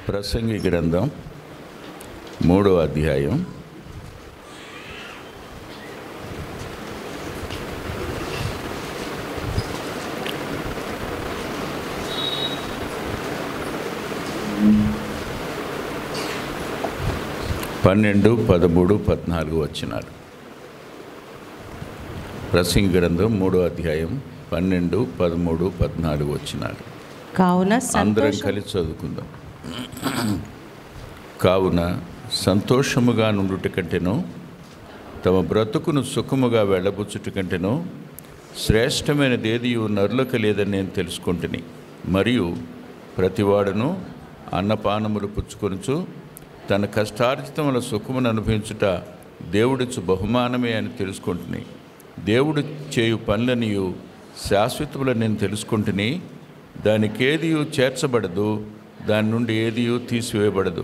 ప్రసంగి గ్రంథం 3వ అధ్యాయం 12, 13, 14 వచనాలు. ప్రసంగి గ్రంథం 3వ అధ్యాయం 12, 13, 14 వచనాలు. కావున అందరం కలిసి చదువుకుందాం. కావున సంతోషముగా నుండుట కంటేనో తమ బ్రతుకును సుఖముగా వెళ్ళబుచ్చుట కంటేనో శ్రేష్టమైనది ఏది నరులకు లేదని నేను తెలుసుకుంటుని, మరియు ప్రతివాడును అన్నపానములు పుచ్చుకొనుచు తన కష్టార్జితముల సుఖమును అనుభవించుట దేవుడిచ్చు బహుమానమే అని తెలుసుకుంటుని, దేవుడు చేయు పనులనియు శాశ్వతములని నేను తెలుసుకుంటుని, దానికి ఏదియు చేర్చబడదు, దాని నుండి ఏదియు తీసివేయబడదు.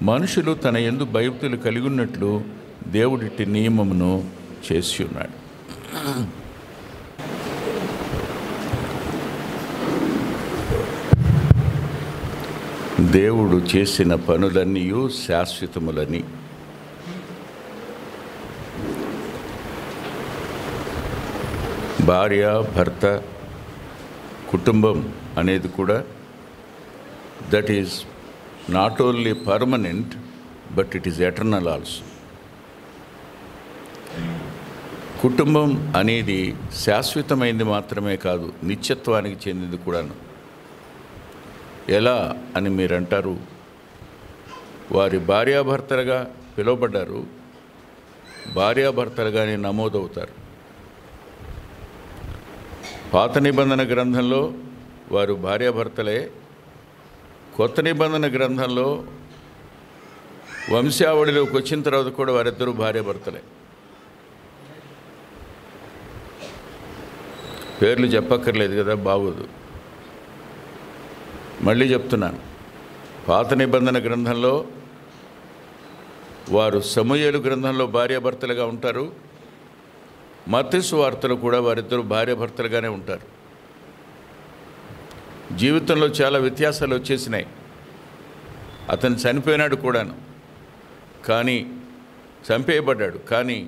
మనుషులు తన యందు భయభక్తులు కలిగి ఉన్నట్లు దేవుడిటి నియమమును చేసి ఉన్నాడు. దేవుడు చేసిన పనులన్నీ శాశ్వతములని. భార్య, భర్త, కుటుంబం అనేది కూడా that is not only permanent but it is eternal also. కుటుంబం అనేది శాశ్వతమైంది మాత్రమే కాదు, నిత్యత్వానికి చెందింది కూడాను. ఎలా అని మీరు అంటారు? వారి భార్యాభర్తలుగా పిలువబడ్డారు, భార్యాభర్తలుగానే నమోదవుతారు. పాత నిబంధన గ్రంథంలో వారు భార్యాభర్తలే, కొత్త నిబంధన గ్రంథంలో వంశావళిలోకి వచ్చిన తర్వాత కూడా వారిద్దరూ భార్యాభర్తలే. పేర్లు చెప్పక్కర్లేదు కదా, బాగోదు. మళ్ళీ చెప్తున్నాను, పాత నిబంధన గ్రంథంలో వారు సమూయేలు గ్రంథంలో భార్యాభర్తలుగా ఉంటారు, మత్తయి సువార్తలో కూడా వారిద్దరూ భార్యాభర్తలుగానే ఉంటారు. జీవితంలో చాలా వ్యత్యాసాలు వచ్చేసినాయి. అతను చనిపోయినాడు కూడాను, కానీ చంపేయబడ్డాడు, కానీ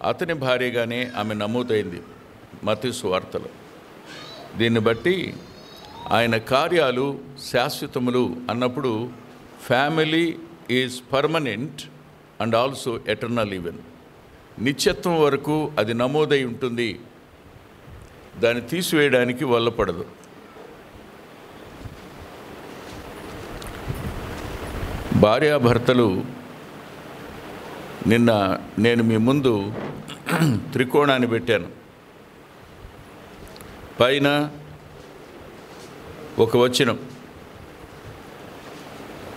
అతని భార్యగానే ఆమె నమోదైంది మత్తయి సువార్తలో. దీన్ని బట్టి ఆయన కార్యాలు శాశ్వతములు అన్నప్పుడు family is permanent and also eternal. Even నిత్యత్వం వరకు అది నమోదై ఉంటుంది, దాన్ని తీసివేయడానికి వల్లపడదు. భార్యాభర్తలు, నిన్న నేను మీ ముందు త్రికోణాన్ని పెట్టాను. పైన ఒక వచనం,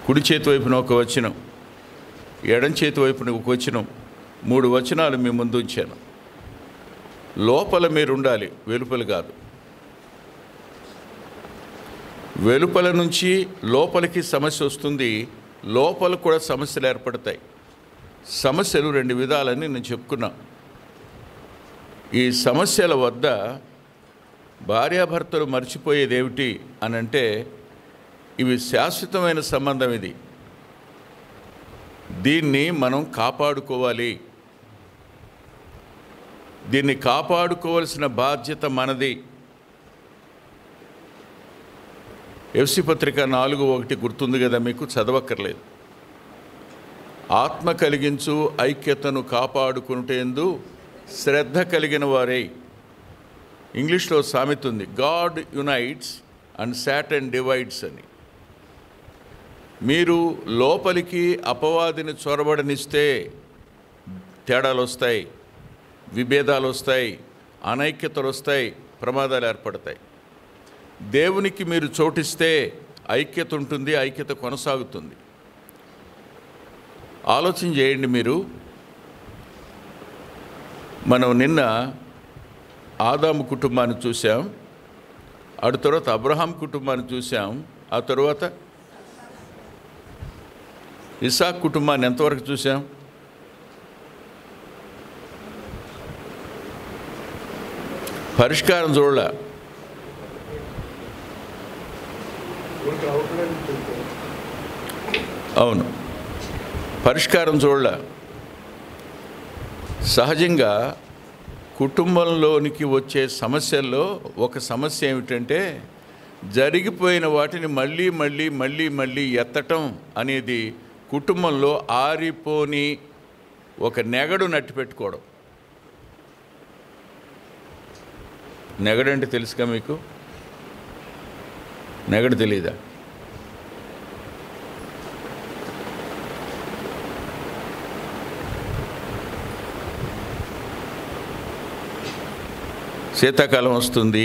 కుడి చేతి వైపున ఒక వచనం, ఎడం చేతి వైపున ఒక వచనం, 3 వచనాలు మీ ముందు ఉంచాను. లోపల మీరు ఉండాలి, వెలుపల కాదు. వెలుపల నుంచి లోపలికి సమస్య వస్తుంది, లోపల కూడా సమస్యలు ఏర్పడతాయి. సమస్యలు 2 విధాలని నేను చెప్పుకున్నా. ఈ సమస్యల వద్ద భార్యాభర్తలు మర్చిపోయేది ఏమిటి అని అంటే, ఇవి శాశ్వతమైన సంబంధం. ఇది దీన్ని మనం కాపాడుకోవాలి. దీన్ని కాపాడుకోవాల్సిన బాధ్యత మనది. ఎఫ్సి పత్రిక 4:1 గుర్తుంది కదా మీకు, చదవక్కర్లేదు. ఆత్మ కలిగించు ఐక్యతను కాపాడుకునేందు శ్రద్ధ కలిగిన వారే. ఇంగ్లీష్లో సామెత ఉంది, God unites and Satan divides అని. మీరు లోపలికి అపవాదిని చొరబడనిస్తే తేడాలు వస్తాయి, విభేదాలు వస్తాయి, అనైక్యతలు వస్తాయి, ప్రమాదాలు ఏర్పడతాయి. దేవునికి మీరు చోటిస్తే ఐక్యత ఉంటుంది, ఐక్యత కొనసాగుతుంది. ఆలోచన చేయండి మీరు. మనం నిన్న ఆదాము కుటుంబాన్ని చూసాం, ఆ తర్వాత అబ్రహాం కుటుంబాన్ని చూసాం, ఆ తర్వాత ఇసాక్ కుటుంబాన్ని ఎంతవరకు చూసాం? పరిష్కారం చూడలే. అవును, పరిష్కారం చూడలే. సహజంగా కుటుంబంలోనికి వచ్చే సమస్యల్లో ఒక సమస్య ఏమిటంటే జరిగిపోయిన వాటిని మళ్ళీ మళ్ళీ మళ్ళీ మళ్ళీ ఎత్తటం అనేది కుటుంబంలో ఆరిపోని ఒక నెగడు నట్టి పెట్టుకోవడం. నెగడంటే తెలుసుగా మీకు? నెగడు తెలీదా? శీతాకాలం వస్తుంది,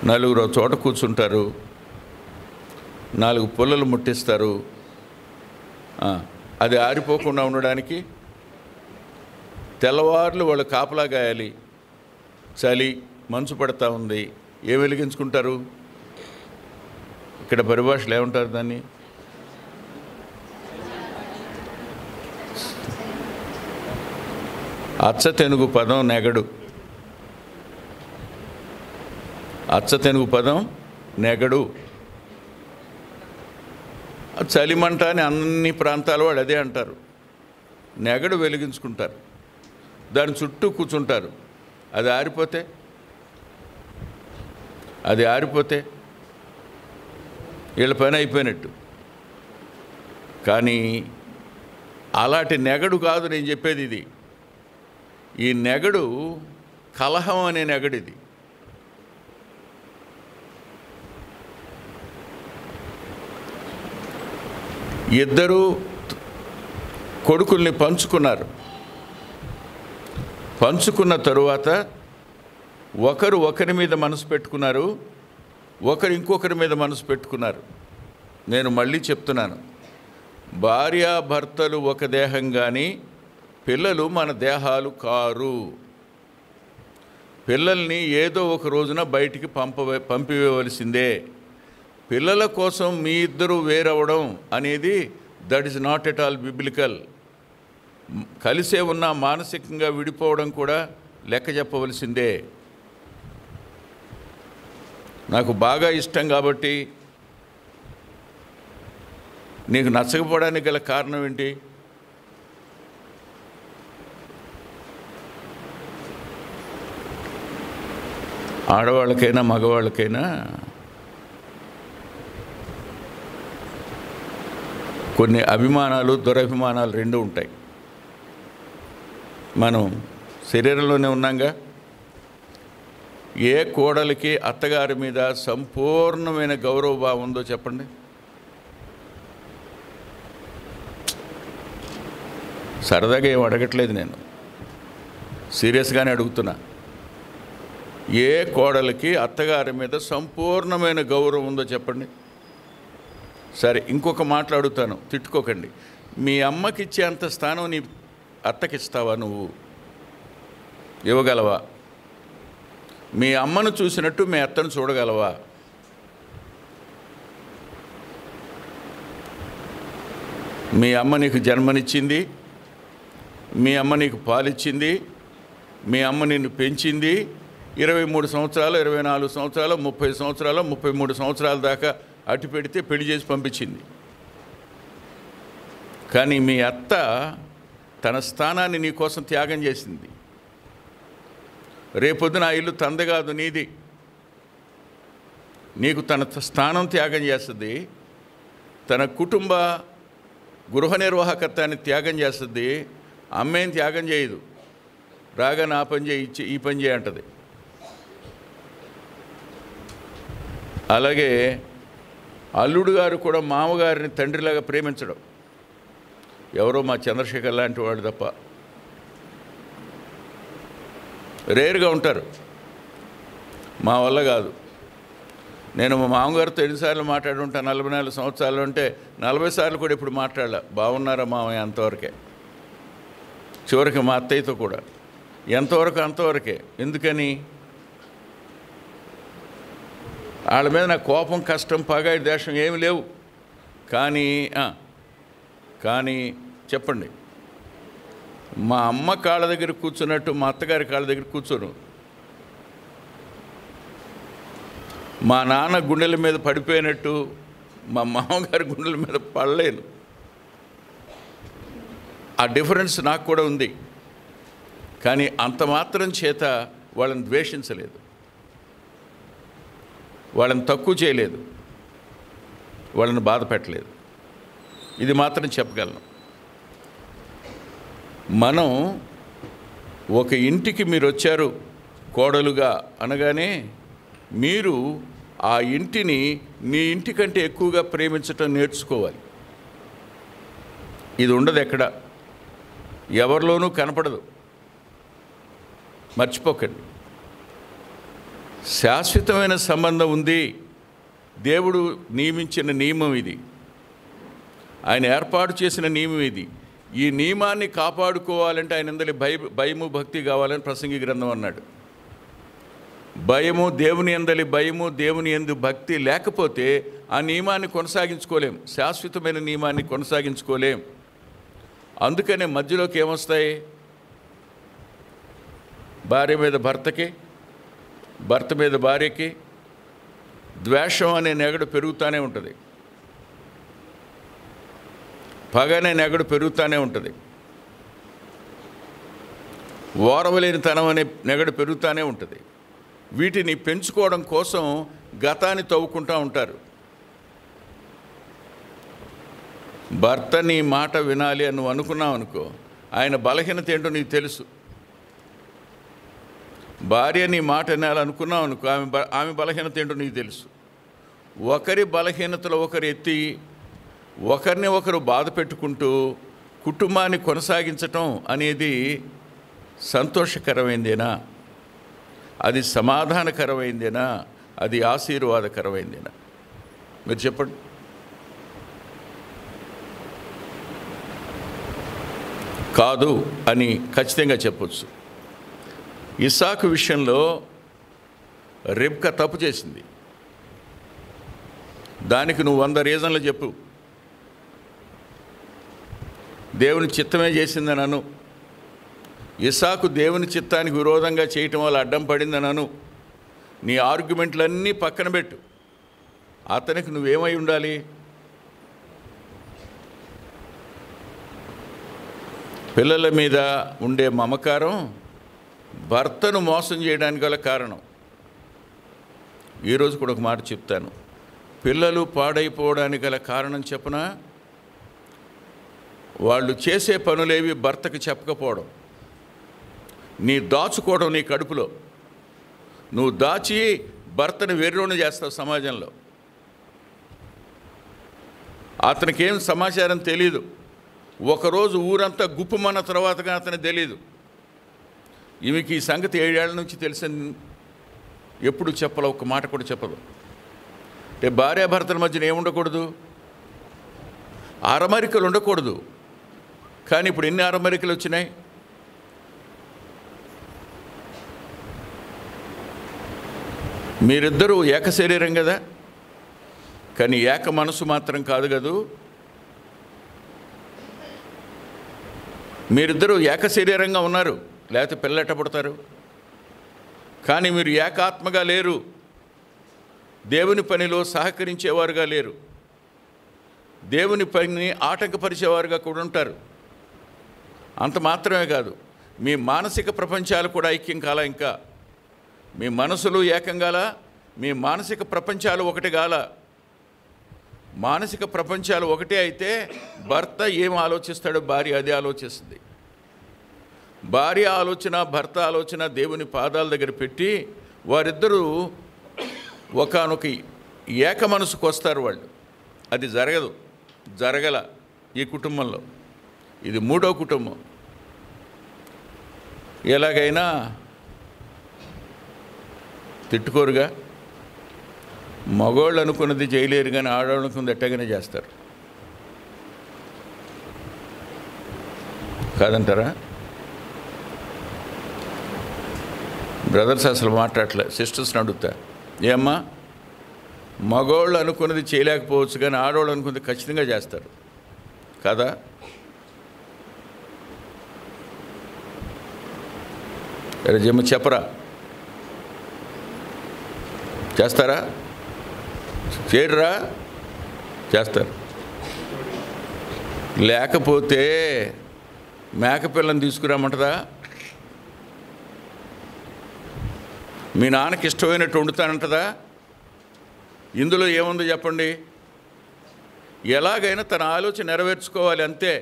నలుగురు చోట కూర్చుంటారు, 4 పుల్లలు ముట్టిస్తారు. అది ఆరిపోకుండా ఉండడానికి తెల్లవార్లు వాళ్ళు కాపలా గాయాలి. చలి, మంచు పడతా ఉంది, ఏ వెలిగించుకుంటారు? ఇక్కడ పరిభాషలు ఏమంటారు దాన్ని? అచ్చ తెనుగు పదం నెగడు. అచ్చ తెనుగు పదం నెగడు. చలిమంట అని అన్ని ప్రాంతాల వాళ్ళు అదే అంటారు. నెగడు వెలిగించుకుంటారు, దాని చుట్టూ కూర్చుంటారు. అది ఆరిపోతే వీళ్ళ పని అయిపోయినట్టు. కానీ అలాంటి నెగడు కాదు నేను చెప్పేది. ఇది ఈ నెగడు కలహం అనే నెగడు. ఇది ఇద్దరు కొడుకుల్ని పంచుకున్నారు. పంచుకున్న తరువాత ఒకరు ఒకరి మీద మనసు పెట్టుకున్నారు, ఒకరు ఇంకొకరి మీద మనసు పెట్టుకున్నారు. నేను మళ్ళీ చెప్తున్నాను, భార్యాభర్తలు ఒక దేహం కానీ పిల్లలు మన దేహాలు కారు. పిల్లల్ని ఏదో ఒక రోజున బయటికి పంపివేయవలసిందే. పిల్లల కోసం మీ ఇద్దరు వేరవడం అనేది that is not at all biblical. కలిసే ఉన్న మానసికంగా విడిపోవడం కూడా లెక్క చెప్పవలసిందే. నాకు బాగా ఇష్టం కాబట్టి నీకు నచ్చకపోవడానికి గల కారణం ఏంటి? ఆడవాళ్ళకైనా మగవాళ్ళకైనా కొన్ని అభిమానాలు, దురభిమానాలు రెండు ఉంటాయి. మనం శరీరంలోనే ఉన్నాంగా. ఏ కోడలికి అత్తగారి మీద సంపూర్ణమైన గౌరవభావం ఉందో చెప్పండి. సరదాగా ఏం అడగట్లేదు, నేను సీరియస్గానే అడుగుతున్నా. ఏ కోడలికి అత్తగారి మీద సంపూర్ణమైన గౌరవం ఉందో చెప్పండి. సరే, ఇంకొక మాట్లాడుతాను, తిట్టుకోకండి. మీ అమ్మకి ఇచ్చే అంత స్థానం నీ అత్తకిస్తావా? నువ్వు ఇవ్వగలవా? మీ అమ్మను చూసినట్టు మీ అత్తను చూడగలవా? మీ అమ్మ నీకు జన్మనిచ్చింది, మీ అమ్మ నీకు పాలిచ్చింది, మీ అమ్మ నిన్ను పెంచింది. 23 సంవత్సరాలు, 24 సంవత్సరాలు, 30 సంవత్సరాలు, 33 సంవత్సరాల దాకా అటు పెడితే పెళ్లి చేసి పంపించింది. కానీ మీ అత్త తన స్థానాన్ని నీ కోసం త్యాగం చేసింది. రేపొద్దున ఆ ఇల్లు తంద కాదు, నీది. నీకు తన స్థానం త్యాగం చేస్తుంది, తన కుటుంబ గృహ నిర్వాహకత్వాన్ని త్యాగం చేస్తుంది. అమ్మేం త్యాగం చేయదు. రాగా నా పని చేయి, ఈ పని చేయి అంటది. అలాగే అల్లుడు గారు కూడా మామగారిని తండ్రిలాగా ప్రేమించడం. ఎవరో మా చంద్రశేఖర్ లాంటి వాడు తప్ప రేరుగా ఉంటారు. మా వల్ల కాదు. నేను మా మామగారితో ఎన్నిసార్లు మాట్లాడుంటాను 44 సంవత్సరాలు అంటే 40 సార్లు కూడా ఇప్పుడు మాట్లాడాల. బాగున్నారా మామయ్య అంతవరకే. చివరికి మా అత్తయ్యతో కూడా ఎంతవరకు అంతవరకే. ఎందుకని? వాళ్ళ మీద నాకు కోపం, కష్టం, పగ, దేశం ఏమి లేవు. కానీ చెప్పండి, మా అమ్మ కాళ్ళ దగ్గర కూర్చున్నట్టు మా అత్తగారి కాళ్ళ దగ్గర కూర్చోను. మా నాన్న గుండెల మీద పడిపోయినట్టు మా మామగారి గుండెల మీద పడలేను. ఆ డిఫరెన్స్ నాకు కూడా ఉంది. కానీ అంత మాత్రం చేత వాళ్ళని ద్వేషించలేదు, వాళ్ళని తక్కువ చేయలేదు, వాళ్ళని బాధ పెట్టలేదు. ఇది మాత్రం చెప్పగలను. మనం ఒక ఇంటికి మీరు వచ్చారు కోడలుగా అనగానే మీరు ఆ ఇంటిని నీ ఇంటి కంటే ఎక్కువగా ప్రేమించటం నేర్చుకోవాలి. ఇది ఉండదు, ఎక్కడ ఎవరిలోనూ కనపడదు. మర్చిపోకండి. శాశ్వతమైన సంబంధం ఉంది. దేవుడు నియమించిన నియమం ఇది, ఆయన ఏర్పాటు చేసిన నియమం ఇది. ఈ నియమాన్ని కాపాడుకోవాలంటే ఆయన అందరి భయము భక్తి కావాలని ప్రసంగి గ్రంథం అన్నాడు. భయము, దేవుని యందలి భయము, దేవుని యందు భక్తి లేకపోతే ఆ నియమాన్ని కొనసాగించుకోలేం, శాశ్వతమైన నియమాన్ని కొనసాగించుకోలేం. అందుకనే మధ్యలోకి ఏమొస్తాయి? భార్య మీద భర్తకి, భర్త మీద భార్యకి ద్వేషం అనే నెగడు పెరుగుతూనే ఉంటుంది, పగ అనే నెగడు పెరుగుతూనే ఉంటుంది, ఓరవలేని తనం అనే నెగడు పెరుగుతూనే ఉంటుంది. వీటిని పెంచుకోవడం కోసం గతాన్ని తవ్వుకుంటూ ఉంటారు. భర్త నీ మాట వినాలి అని నువ్వు అనుకున్నావు అనుకో, ఆయన బలహీనత ఏంటో నీకు తెలుసు. భార్య నీ మాట వినాలనుకున్నావు అనుకో, ఆమె బలహీనత ఏంటో నీకు తెలుసు. ఒకరి బలహీనతలో ఒకరు ఎత్తి ఒకరిని ఒకరు బాధ పెట్టుకుంటూ కుటుంబాన్ని కొనసాగించటం అనేది సంతోషకరమైందేనా? అది సమాధానకరమైందేనా? అది ఆశీర్వాదకరమైందేనా? మీరు చెప్పండి. కాదు అని ఖచ్చితంగా చెప్పొచ్చు. ఇస్సాకు విషయంలో రెబ్కా తప్పు చేసింది, దానికి నువ్వు 100 రీజన్లు చెప్పు. దేవుని చిత్తమే చేసిందని అను. ఇస్సాకు దేవుని చిత్తానికి విరోధంగా చేయటం వల్ల అడ్డం పడిందని అను. నీ ఆర్గ్యుమెంట్లన్నీ పక్కన పెట్టు. అతనికి నువ్వేమై ఉండాలి? పిల్లల మీద ఉండే మమకారం భర్తను మోసం చేయడానికి గల కారణం. ఈరోజు కూడా ఒక మాట చెప్తాను. పిల్లలు పాడైపోవడానికి గల కారణం చెప్పనా? వాళ్ళు చేసే పనులేవి భర్తకు చెప్పకపోవడం, నీ దాచుకోవడం. నీ కడుపులో నువ్వు దాచి భర్తను వెర్రోని చేస్తావు సమాజంలో. అతనికి ఏం సమాచారం తెలీదు. ఒకరోజు ఊరంతా గుప్పమన్న తర్వాతగా అతనికి తెలీదు. ఈమెకి ఈ సంగతి 7 ఏళ్ల నుంచి తెలిసింది, ఎప్పుడు చెప్పాల, ఒక్క మాట కూడా చెప్పదు. అంటే భార్యాభర్తల మధ్యన ఏముండకూడదు? అరమరికలు ఉండకూడదు. కానీ ఇప్పుడు ఎన్ని అరమరికలు వచ్చినాయి? మీరిద్దరూ ఏక శరీరం కదా, కానీ ఏక మనసు మాత్రం కాదు కదూ. మీరిద్దరూ ఏక శరీరంగా ఉన్నారు, లేకపోతే పిల్లలు ఎట్ట పుడతారు? కానీ మీరు ఏకాత్మగా లేరు, దేవుని పనిలో సహకరించేవారుగా లేరు, దేవుని పనిని ఆటంకపరిచేవారుగా కూడా ఉంటారు. అంత మాత్రమే కాదు, మీ మానసిక ప్రపంచాలు కూడా ఐక్యం కాల. ఇంకా మీ మనసులు ఏకం కాల, మీ మానసిక ప్రపంచాలు ఒకటి కాల. మానసిక ప్రపంచాలు ఒకటే అయితే భర్త ఏం ఆలోచిస్తాడో భార్య అదే ఆలోచిస్తుంది. భార్య ఆలోచన, భర్త ఆలోచన దేవుని పాదాల దగ్గర పెట్టి వారిద్దరూ ఒకానొక ఏక మనసుకు వస్తారు వాళ్ళు. అది జరగదు, జరగల ఈ కుటుంబంలో. ఇది 3వ కుటుంబం. ఎలాగైనా తిట్టుకోరుగా. మగోళ్ళు అనుకున్నది చేయలేరు, కానీ ఆడవాళ్ళు అనుకున్నది ఎట్టగానే చేస్తారు. కాదంటారా? బ్రదర్స్ అసలు మాట్లాడలే, సిస్టర్స్ని అడుగుతా, ఏమ్మా మగవాళ్ళు అనుకున్నది చేయలేకపోవచ్చు, కానీ ఆడవాళ్ళు అనుకున్నది ఖచ్చితంగా చేస్తారు కదా? జమ్మ చెప్పరా, చేస్తారా? చేయరురా? చేస్తారు. లేకపోతే మేకపిల్లని తీసుకురామంటదా? మీ నాన్నకి ఇష్టమైనట్టు వండుతానంటదా? ఇందులో ఏముందో చెప్పండి? ఎలాగైనా తన ఆలోచన నెరవేర్చుకోవాలి అంతే.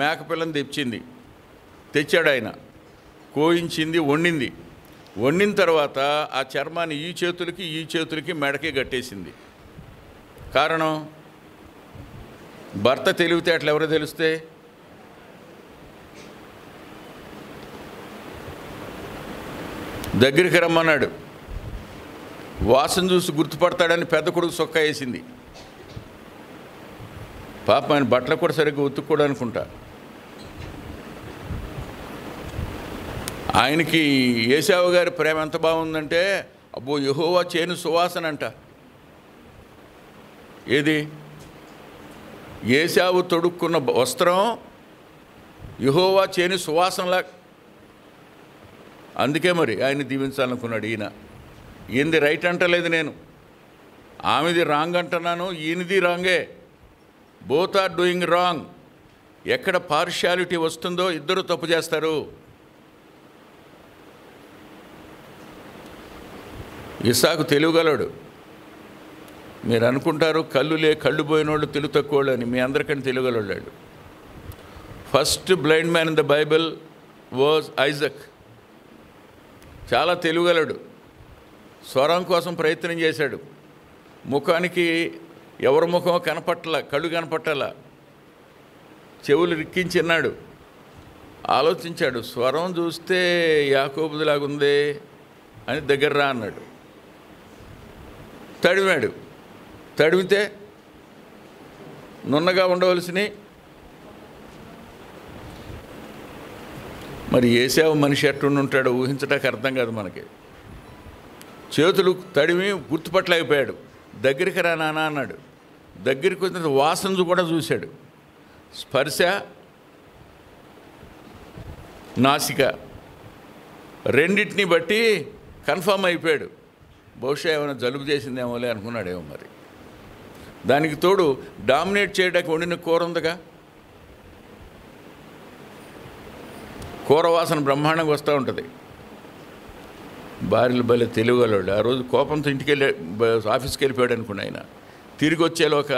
మేకపిల్లని తెచ్చాడు ఆయన, కోయించింది, వండిన తర్వాత ఆ చర్మాన్ని ఈ చేతులకి మెడకి కట్టేసింది. కారణం, భర్త తెలివితేటలు ఎవరో తెలిస్తే దగ్గరికి రమ్మన్నాడు. వాసన చూసి గుర్తుపడతాడని పెద్ద కొడుకు సొక్కా వేసింది. పాప ఆయన బట్టలు కూడా సరిగ్గా ఉతుక్కోడు అనుకుంటా. ఆయనకి ఏశావు గారి ప్రేమ ఎంత బాగుందంటే, అబ్బో యెహోవా చేను సువాసన అంట. ఏది? ఏశావు తొడుక్కున్న వస్త్రం యెహోవా చేను సువాసనలా. అందుకే మరి ఆయన దీవించాలనుకున్నాడు ఈయన. ఈయనది రైట్ అంటలేదు నేను, ఆమెది రాంగ్ అంటున్నాను, ఈయనది రాంగే. Both are doing wrong. ఎక్కడ పార్షియాలిటీ వస్తుందో ఇద్దరు తప్పు చేస్తారు. ఇస్సాకు తెలివిగలడు. మీరు అనుకుంటారు కళ్ళు పోయినోళ్ళు తెలుగు తక్కువ అని. మీ అందరికంటే తెలివిగలవాడు. First blind man in the Bible was Isaac. చాలా తెలివిగలడు. స్వరం కోసం ప్రయత్నం చేశాడు. ముఖానికి ఎవరి ముఖం కనపట్ల, కళ్ళు కనపట్టాల, చెవులు రిక్కించిన్నాడు. ఆలోచించాడు, స్వరం చూస్తే యాకోబులాగుందే అని దగ్గర రా అన్నాడు. తడిమితే నున్నగా ఉండవలసినవి. మరి ఏశావు మనిషి ఎట్టుండి ఉంటాడో ఊహించడానికి అర్థం కాదు మనకి. చేతులు తడిమి గుర్తుపట్టలేకపోయాడు. దగ్గరికి రా నాన్న అన్నాడు. దగ్గరికి వచ్చిన వాసన కూడా చూశాడు. స్పర్శ, నాసిక రెండింటిని బట్టి కన్ఫర్మ్ అయిపోయాడు. బహుశా ఏమైనా జలుబు చేసిందేమోలే అనుకున్నాడేమో మరి. దానికి తోడు డామినేట్ చేయడానికి వండిన కూర ఉందిగా, కూర వాసన బ్రహ్మాండంగా వస్తూ ఉంటుంది. భార్యలు భలే తెలియగలవాడు. ఆ రోజు కోపంతో ఆఫీస్కి వెళ్ళిపోయాడు అనుకున్నా. ఆయన తిరిగి వచ్చేలోక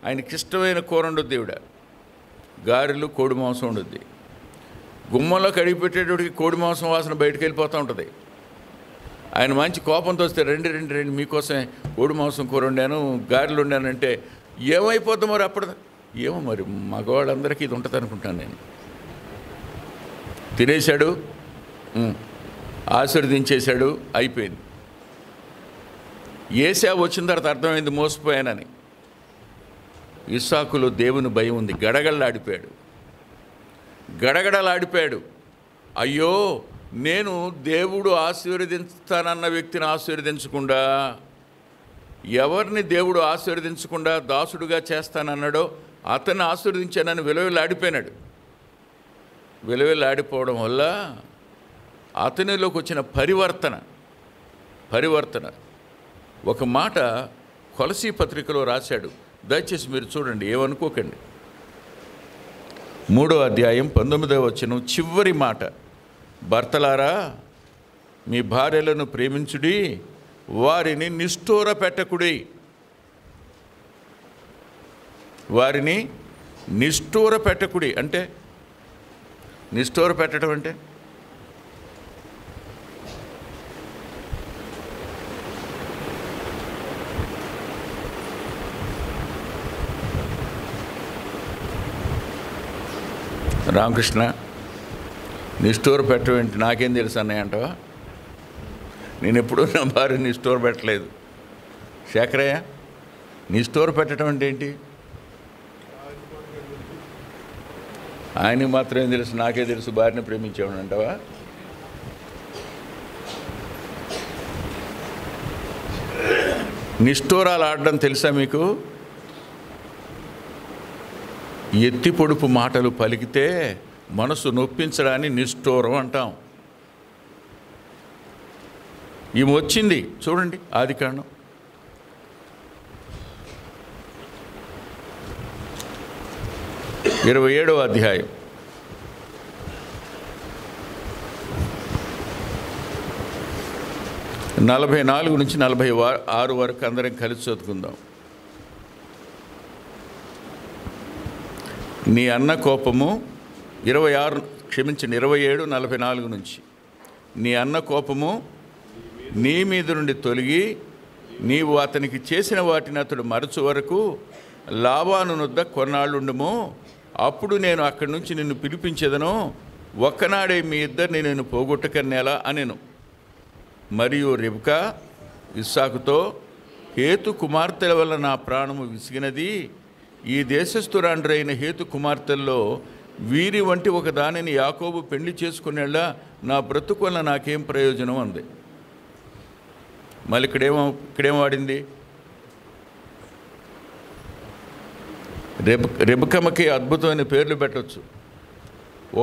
ఆయనకి ఇష్టమైన కూర ఉండొద్దు. ఈవిడ గారెలు, కోడి మాంసం ఉండొద్ది. గుమ్మంలో కడిగి పెట్టేటోడికి కోడి మాంసం వాసన బయటకు వెళ్ళిపోతూ ఉంటుంది. ఆయన మంచి కోపంతో వస్తే రండి మీకోసమే కోడి మాంసం కూర వండాను, గారెలు వండానంటే ఏమైపోద్దాం మరి అప్పుడు? ఏమో మరి మగవాళ్ళందరికీ ఇది ఉంటుంది అనుకుంటాను నేను. తినేశాడు, ఆశీర్వదించేశాడు, అయిపోయింది. ఏశావు వచ్చిన తర్వాత అర్థమైంది మోసపోయానని. ఇస్సాకులో దేవుని భయం ఉంది. గడగడలాడిపోయాడు. అయ్యో, నేను దేవుడు ఆశీర్వదిస్తానన్న వ్యక్తిని ఆశీర్వదించకుండా, ఎవరిని దేవుడు ఆశీర్వదించకుండా దాసుడుగా చేస్తానన్నాడో అతన్ని ఆశీర్వదించానని విలువలాడిపోయినాడు. విలువలాడిపోవడం వల్ల అతనిలోకి వచ్చిన పరివర్తన ఒక మాట కొలసీ పత్రికలో రాశాడు. దయచేసి మీరు చూడండి, ఏమనుకోకండి. 3వ అధ్యాయం 19వ వచనం చివరి మాట, భర్తలారా మీ భార్యలను ప్రేమించుడి, వారిని నిష్ఠూర పెట్టకుడి. వారిని నిష్ఠూర పెట్టకుడి అంటే, నిష్ఠూర పెట్టడం అంటే రామకృష్ణ, నిష్ఠూర పెట్టవేంటి, నాకేం తెలుసు అన్నయ్య అంటావా? నేను ఎప్పుడూ నా భార్యని నిష్ఠూర పెట్టలేదు. శేఖరయ్య, నిష్ఠూర పెట్టడం అంటే ఏంటి? ఆయనకి మాత్రమే తెలుసు, నాకే తెలుసు భార్యని ప్రేమించేవాడు అంటావా? నిష్ఠూరాలు ఆడడం తెలుసా మీకు? ఎత్తి పొడుపు మాటలు పలికితే మనసు నొప్పించడాన్ని నిష్ఠూరం అంటాం. ఈమె వచ్చింది చూడండి, ఆదికాండం 27వ అధ్యాయం 44 నుంచి 46 వరకు అందరం కలిసి చదువుకుందాం. నీ అన్న కోపము 27 44 నుంచి. నీ అన్న కోపము నీ మీద నుండి తొలగి నీవు అతనికి చేసిన వాటిని అతడు మరచు వరకు లాబాను వద్ద కొన్నాళ్ళుండుము. అప్పుడు నేను అక్కడి నుంచి నిన్ను పిలిపించేదను. ఒక్కనాడే మీ ఇద్దరిని నేను పోగొట్టకనేలా అనెను. మరియు రెబ్కా ఇస్సాకుతో, హేతు కుమార్తెల వల్ల నా ప్రాణము విసిగినది. ఈ దేశస్థురాండ్రైన హేతు కుమార్తెల్లో వీరి వంటి ఒక దానిని యాకోబు పెళ్లి చేసుకునేలా నా బ్రతుకు వల్ల నాకేం ప్రయోజనం అంది. మళ్ళీ ఇక్కడేం వాడింది? రెబకమ్మకి అద్భుతమైన పేర్లు పెట్టవచ్చు.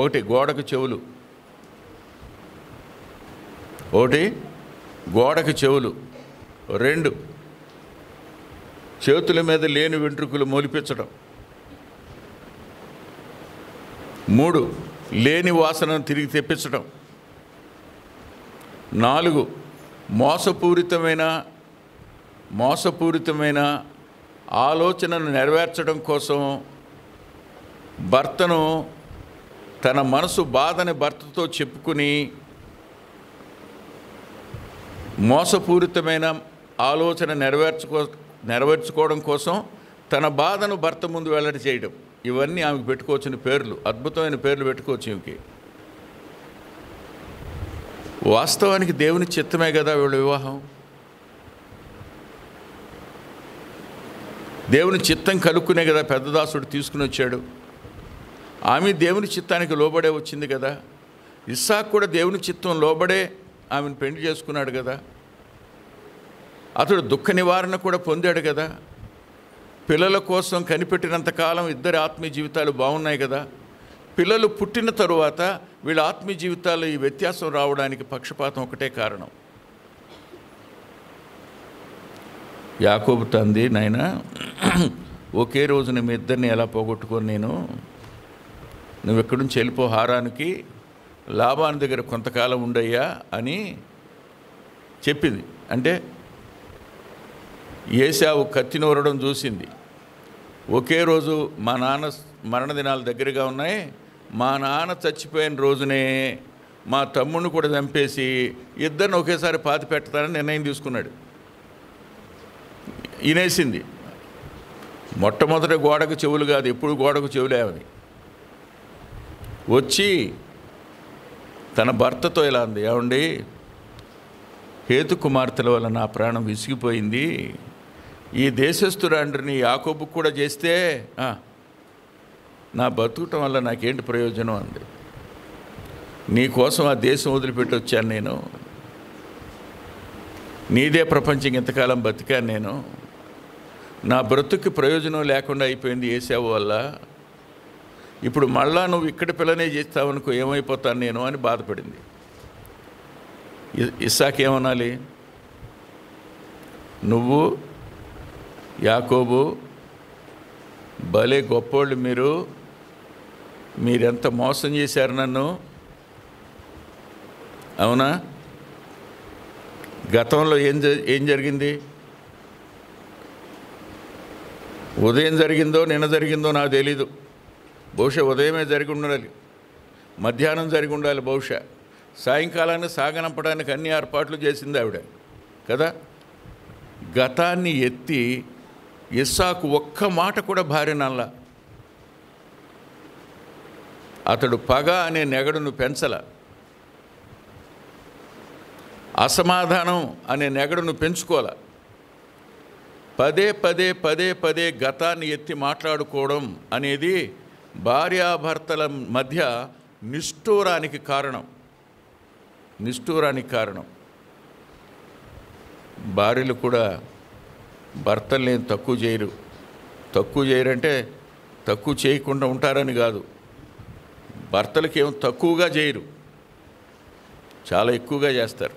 1 గోడకు చెవులు, 2 చేతుల మీద లేని వెంట్రుకలు మొలిపించడం, 3 లేని వాసనను తిరిగి తెప్పించడం, 4 మోసపూరితమైన ఆలోచనను నెరవేర్చడం కోసం భర్తను తన మనసు బాధని భర్తతో చెప్పుకుని మోసపూరితమైన ఆలోచన నెరవేర్చుకోవడం కోసం తన బాధను భర్త ముందు వెల్లడి చేయడం. ఇవన్నీ ఆమెకు పెట్టుకోవచ్చిన పేర్లు, అద్భుతమైన పేర్లు పెట్టుకోవచ్చు ఈమెకి. వాస్తవానికి దేవుని చిత్తమే కదా వీళ్ళ వివాహం. దేవుని చిత్తం కలుక్కునే కదా పెద్దదాసుడు తీసుకుని వచ్చాడు. ఆమె దేవుని చిత్తానికి లోబడే వచ్చింది కదా. ఇస్సాకు కూడా దేవుని చిత్తం లోబడే ఆమెను పెళ్లి చేసుకున్నాడు కదా. అతడు దుఃఖ నివారణ కూడా పొందాడు కదా. పిల్లల కోసం కనిపెట్టినంతకాలం ఇద్దరి ఆత్మీయ జీవితాలు బాగున్నాయి కదా. పిల్లలు పుట్టిన తరువాత వీళ్ళ ఆత్మీయ జీవితాల్లో ఈ వ్యత్యాసం రావడానికి పక్షపాతం ఒకటే కారణం. యాకోబు తంది, నాయనా ఒకే రోజున మీ ఇద్దరిని ఎలా పోగొట్టుకొని నువ్వు ఎక్కడి నుంచి వెళ్ళిపో, హారానికి లాబాను దగ్గర కొంతకాలం ఉండయ్యా అని చెప్పింది. అంటే ఏశావు కత్తి నూరడం చూసింది. ఒకే రోజు మా నాన్న మరణదినాలు దగ్గరగా ఉన్నాయి, మా నాన్న చచ్చిపోయిన రోజునే మా తమ్ముడిని కూడా చంపేసి ఇద్దరిని ఒకేసారి పాతి పెట్టాలని నిర్ణయం తీసుకున్నాడు. ఇనేసింది. మొట్టమొదటి గోడకు చెవులు కాదు, ఎప్పుడు గోడకు చెవులేవని వచ్చి తన భర్తతో ఇలా అంది, ఏమండి, హేతు కుమార్తెల వల్ల నా ప్రాణం విసిగిపోయింది. ఈ దేశస్థురాండ్రిని యాకోబు కూడా చేస్తే నా బతుకటం వల్ల నాకేంటి ప్రయోజనం అంది. నీకోసం ఆ దేశం వదిలిపెట్టి వచ్చాను నేను. నీదే ప్రపంచం ఇంతకాలం బతికాను నేను. నా బ్రతుక్కి ప్రయోజనం లేకుండా అయిపోయింది ఏశావు వల్ల. ఇప్పుడు మళ్ళా నువ్వు ఇక్కడ పిల్లనే చేస్తావనుకో, ఏమైపోతాను నేను అని బాధపడింది. ఇస్సాకు ఏమనాలి? నువ్వు యాకోబు భలే గొప్పోళ్ళు, మీరెంత మోసం చేశారు నన్ను. అవునా? గతంలో ఏం జరిగింది? ఉదయం జరిగిందో నిన్న జరిగిందో నాకు తెలీదు. బహుశా ఉదయమే జరిగి ఉండాలి, మధ్యాహ్నం జరిగి ఉండాలి, బహుశా సాయంకాలాన్ని సాగనంపడానికి అన్ని ఏర్పాట్లు చేసింది ఆవిడ కదా. గతాన్ని ఎత్తి ఇస్సాకు ఒక్క మాట కూడా భార్యనల్లా. అతడు పగ అనే నెగడును పెంచల, అసమాధానం అనే నెగడును పెంచుకోల. పదే పదే పదే పదే గతాన్ని ఎత్తి మాట్లాడుకోవడం అనేది భార్యాభర్తల మధ్య నిష్ఠూరానికి కారణం. భార్యలు కూడా భర్తల్ని తక్కువ చేయరంటే తక్కువ చేయకుండా ఉంటారని కాదు. భర్తలకి ఏం తక్కువగా చేయరు, చాలా ఎక్కువగా చేస్తారు.